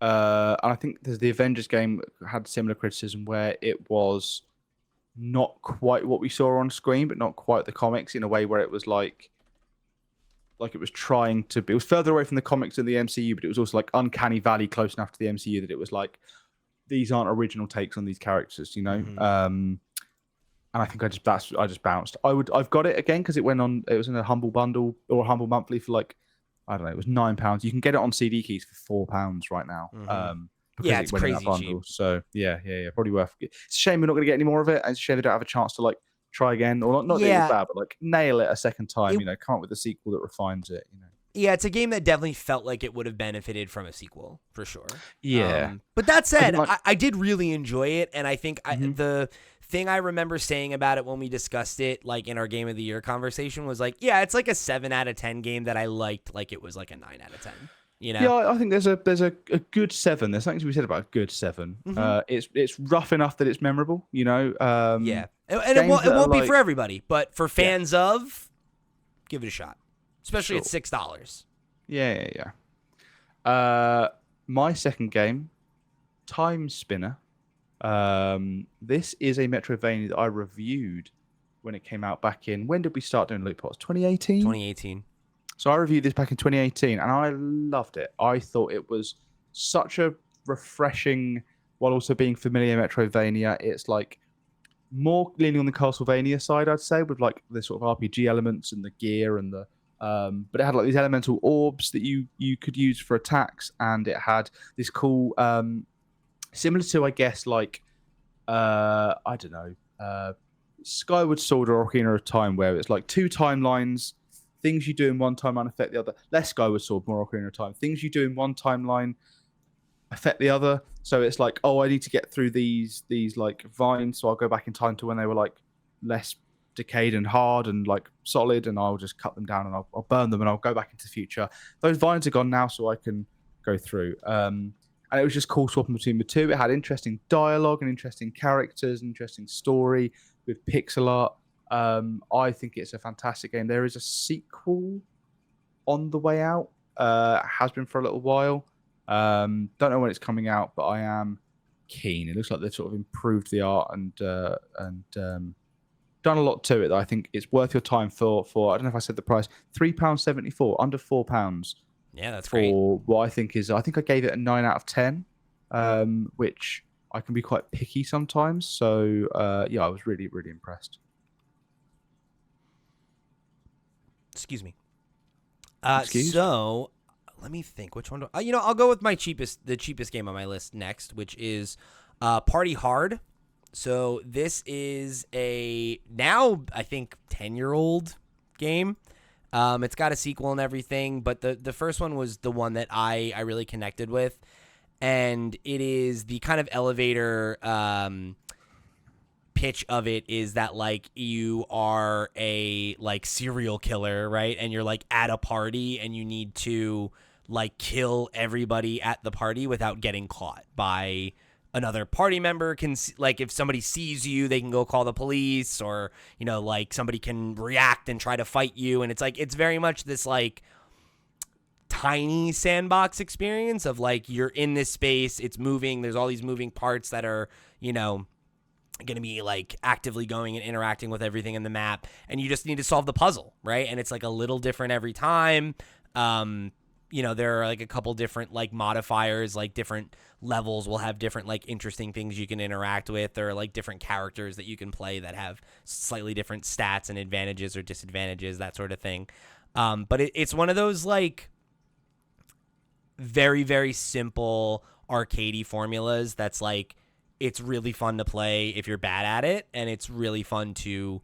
B: And I think there's the Avengers game had similar criticism where it was not quite what we saw on screen, but not quite the comics, in a way where it was like it was trying to be. It was further away from the comics and the MCU, but it was also like uncanny valley close enough to the MCU that it was like these aren't original takes on these characters, And I think I just bounced. I've got it again because it was in a Humble Bundle or a Humble Monthly for like, I don't know, it was £9. You can get it on CD keys for £4 right now.
A: Yeah, it's crazy cheap.
B: So yeah, probably worth it. It's a shame we're not going to get any more of it. It's a shame they don't have a chance to like try again, or not that it was bad, but like nail it a second time. Come up with a sequel that refines it.
A: Yeah, it's a game that definitely felt like it would have benefited from a sequel for sure.
B: Yeah,
A: but that said, I did really enjoy it, and I think the thing I remember saying about it when we discussed it, like in our Game of the Year conversation, was like, yeah, it's like a 7 out of 10 game that I liked, like it was like a 9 out of 10.
B: Yeah, I think there's a good 7. There's something to be said about a good 7. It's rough enough that it's memorable. Yeah,
A: and it won't be for everybody, but for fans of, give it a shot, especially at $6.
B: Yeah. My second game, Time Spinner. This is a Metroidvania that I reviewed when it came out back in. When did we start doing loot pots? 2018.
A: 2018.
B: So I reviewed this back in 2018, and I loved it. I thought it was such a refreshing, while also being familiar Metroidvania. It's like more leaning on the Castlevania side, I'd say, with like the sort of RPG elements and the gear and the. But it had like these elemental orbs that you could use for attacks, and it had this cool, similar to, I guess, like I don't know, Skyward Sword or Ocarina of Time, where it's like 2 timelines. Things you do in one timeline affect the other. Less Skyward Sword, more Ocarina of Time. Things you do in one timeline affect the other. So it's like, oh, I need to get through these like vines, so I'll go back in time to when they were like less decayed and hard and like solid, and I'll just cut them down and I'll burn them and I'll go back into the future. Those vines are gone now, so I can go through. And it was just cool swapping between the two. It had interesting dialogue and interesting characters, interesting story with pixel art. I think it's a fantastic game. There is a sequel on the way out. Has been for a little while. Don't know when it's coming out, but I am keen. It looks like they've sort of improved the art and done a lot to it that I think it's worth your time for. I don't know if I said the price, £3.74, under £4.
A: Yeah, that's
B: for
A: great.
B: What I think is, I think I gave it a 9 out of 10, which I can be quite picky sometimes. So yeah, I was really, really impressed.
A: Excuse me. So let me think. Which one? I'll go with the cheapest game on my list next, which is Party Hard. So this is a now I think 10-year-old game. It's got a sequel and everything, but the first one was the one that I really connected with, and it is the kind of elevator pitch of it is that like you are a like serial killer, right? And you're like at a party and you need to like kill everybody at the party without getting caught by another party member. Can like if somebody sees you, they can go call the police, or like somebody can react and try to fight you. And it's like it's very much this like tiny sandbox experience of like you're in this space, it's moving, there's all these moving parts that are going to be like actively going and interacting with everything in the map, and you just need to solve the puzzle, right? And it's like a little different every time. There are like a couple different like modifiers, like different levels will have different like interesting things you can interact with. There are like different characters that you can play that have slightly different stats and advantages or disadvantages, that sort of thing. But it's one of those like very, very simple arcadey formulas that's like, it's really fun to play if you're bad at it, and it's really fun to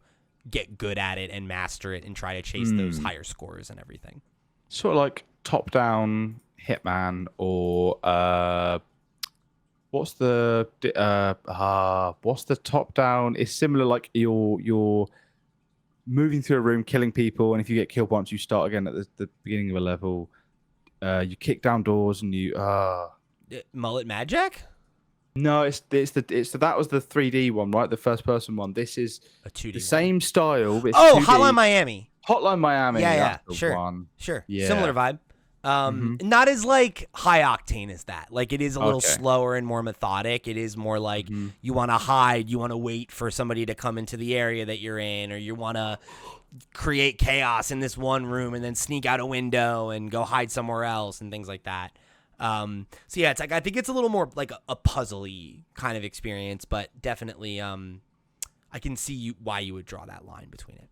A: get good at it and master it and try to chase those higher scores and everything.
B: Sort of like top-down Hitman, or what's the top-down? It's similar, like you're moving through a room, killing people, and if you get killed once, you start again at the beginning of a level. You kick down doors, and you
A: Mullet Magic?
B: No, that was the 3D one, right? The first person one. This is
A: A 2D
B: the same style. But it's
A: Oh,
B: 2D.
A: Hotline Miami.
B: Hotline Miami.
A: Yeah,
B: that's the
A: sure.
B: one.
A: Sure.
B: Yeah.
A: Similar vibe. Not as like high octane as that. Like it is a little slower and more methodic. It is more like you want to hide, you want to wait for somebody to come into the area that you're in, or you want to create chaos in this one room and then sneak out a window and go hide somewhere else and things like that. So yeah, it's like I think it's a little more like a puzzly kind of experience, but definitely I can see why you would draw that line between it.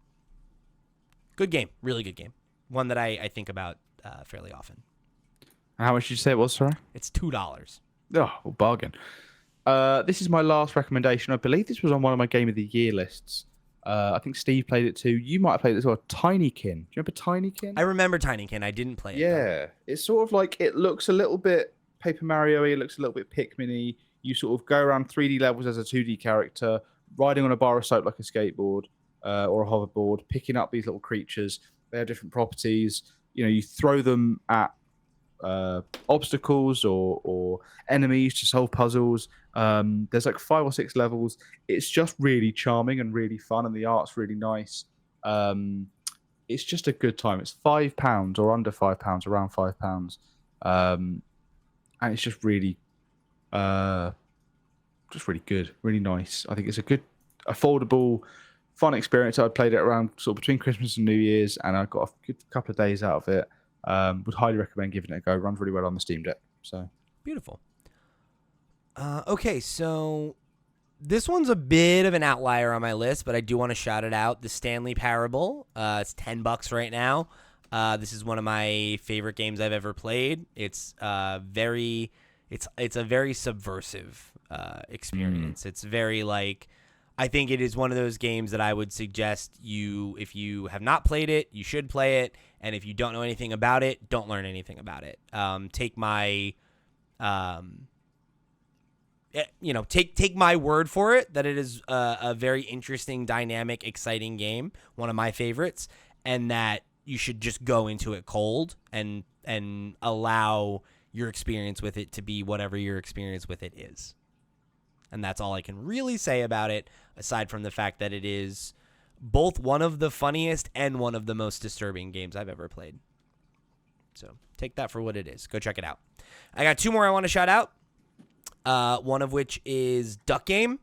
A: Good game, really good game. One that I think about fairly often.
B: How much did you say it was, sorry?
A: It's $2.
B: Oh, bargain. This is my last recommendation. I believe this was on one of my Game of the Year lists. I think Steve played it too. You might have played it as well. Tinykin. Do you remember Tinykin?
A: I remember Tinykin. I didn't play it.
B: Yeah. It's sort of like, it looks a little bit Paper Mario-y. It looks a little bit Pikmin-y. You sort of go around 3D levels as a 2D character, riding on a bar of soap like a skateboard or a hoverboard, picking up these little creatures. They have different properties. You know, you throw them at obstacles or enemies to solve puzzles. There's like 5 or 6 levels. It's just really charming and really fun, and the art's really nice. It's just a good time. It's £5 or under £5, around £5, and it's just really good, really nice. I think it's a good, affordable, fun experience. I played it around sort of between Christmas and New Year's, and I got a good couple of days out of it. Would highly recommend giving it a go. Runs really well on the Steam Deck. So
A: beautiful. Okay, so this one's a bit of an outlier on my list, but I do want to shout it out. The Stanley Parable. It's $10 right now. This is one of my favorite games I've ever played. It's a very subversive experience. It's very like, I think it is one of those games that I would suggest you, if you have not played it, you should play it. And if you don't know anything about it, don't learn anything about it. Take my, take my word for it that it is a very interesting, dynamic, exciting game, one of my favorites, and that you should just go into it cold and allow your experience with it to be whatever your experience with it is. And that's all I can really say about it, aside from the fact that it is both one of the funniest and one of the most disturbing games I've ever played. So take that for what it is. Go check it out. I got 2 more I want to shout out. One of which is Duck Game.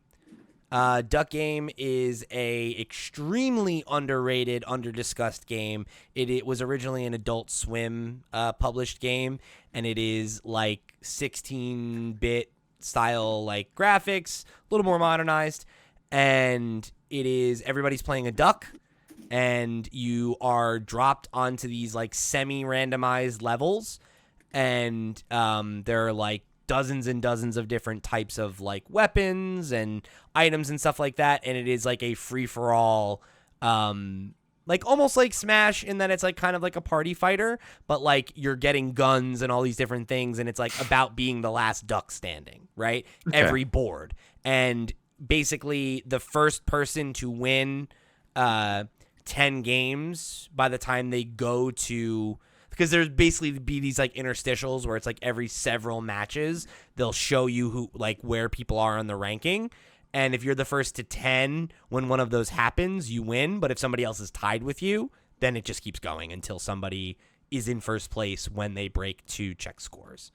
A: Duck Game is a extremely underrated, underdiscussed game. It was originally an Adult Swim published game, and it is like 16-bit style like graphics, a little more modernized, and it is everybody's playing a duck, and you are dropped onto these like semi-randomized levels, and there are like dozens and dozens of different types of like weapons and items and stuff like that, and it is like a free-for-all, like almost like Smash in that it's like kind of like a party fighter, but like you're getting guns and all these different things, and it's like about being the last duck standing, right? Okay. Every board. And basically the first person to win 10 games by the time they go to, because there's basically be these like interstitials where it's like every several matches they'll show you who, like, where people are on the ranking. And if you're the first to 10 when one of those happens, you win. But if somebody else is tied with you, then it just keeps going until somebody is in first place when they break 2 check scores.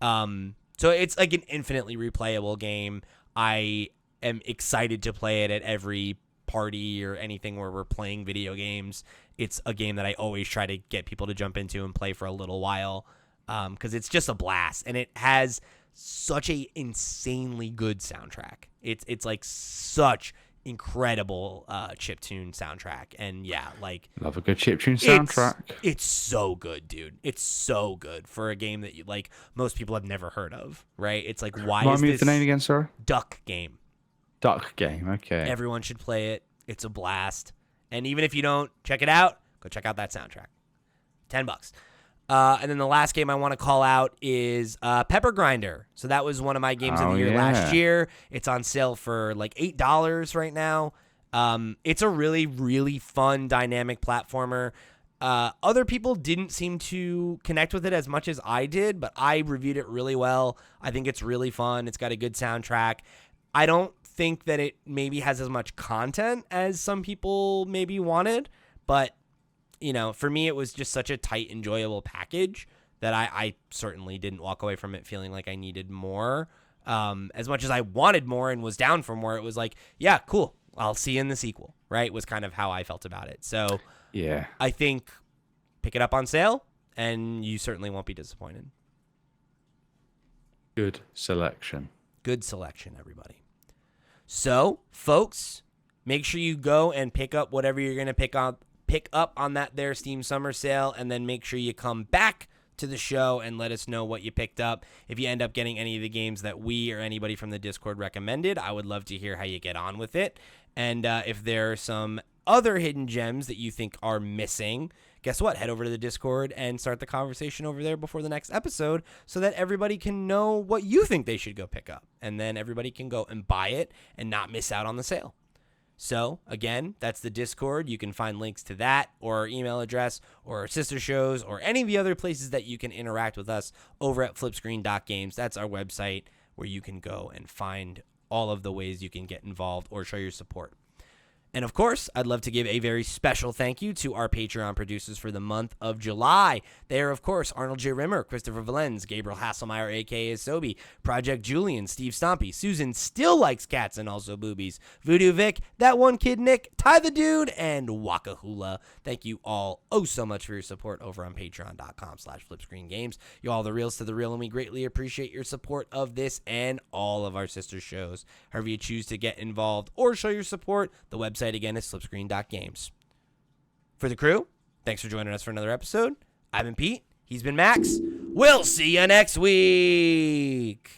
A: So it's like an infinitely replayable game. I am excited to play it at every party or anything where we're playing video games. It's a game that I always try to get people to jump into and play for a little while, because it's just a blast, and it has such a insanely good soundtrack. It's like such incredible chiptune soundtrack. And yeah, like
B: Love a good chiptune soundtrack.
A: It's so good, dude. It's so good for a game that like most people have never heard of, right? It's like, why
B: Remind
A: is
B: me
A: this
B: of the name again, sorry?
A: Duck game?
B: Duck game, okay.
A: Everyone should play it. It's a blast. And even if you don't check it out, go check out that soundtrack. $10. And then the last game I want to call out is Pepper Grinder. So that was one of my games of the year last year. It's on sale for like $8 right now. It's a really, really fun, dynamic platformer. Other people didn't seem to connect with it as much as I did, but I reviewed it really well. I think it's really fun. It's got a good soundtrack. I don't think that it maybe has as much content as some people maybe wanted, but you know, for me, it was just such a tight, enjoyable package that I certainly didn't walk away from it feeling like I needed more. As much as I wanted more and was down for more, it was like, yeah, cool. I'll see you in the sequel, right? Was kind of how I felt about it. So
B: yeah,
A: I think pick it up on sale and you certainly won't be disappointed.
B: Good selection.
A: Good selection, everybody. So, folks, make sure you go and pick up whatever you're going to pick up on that there Steam Summer Sale, and then make sure you come back to the show and let us know what you picked up. If you end up getting any of the games that we or anybody from the Discord recommended, I would love to hear how you get on with it. And if there are some other hidden gems that you think are missing, guess what? Head over to the Discord and start the conversation over there before the next episode so that everybody can know what you think they should go pick up. And then everybody can go and buy it and not miss out on the sale. So, again, that's the Discord. You can find links to that or our email address or our sister shows or any of the other places that you can interact with us over at flipscreen.games. That's our website where you can go and find all of the ways you can get involved or show your support. And of course, I'd love to give a very special thank you to our Patreon producers for the month of July. They are, of course, Arnold J. Rimmer, Christopher Valenz, Gabriel Hasselmeyer, a.k.a. Sobe, Project Julian, Steve Stompy, Susan Still Likes Cats and Also Boobies, Voodoo Vic, That One Kid Nick, Ty the Dude, and Waka Hula. Thank you all so much for your support over on patreon.com/flipscreengames. You all the reals to the real, and we greatly appreciate your support of this and all of our sister shows. However you choose to get involved or show your support, the website again is flipscreen.games. For the crew, thanks for joining us for another episode. I've been Pete. He's been Max. We'll see you next week.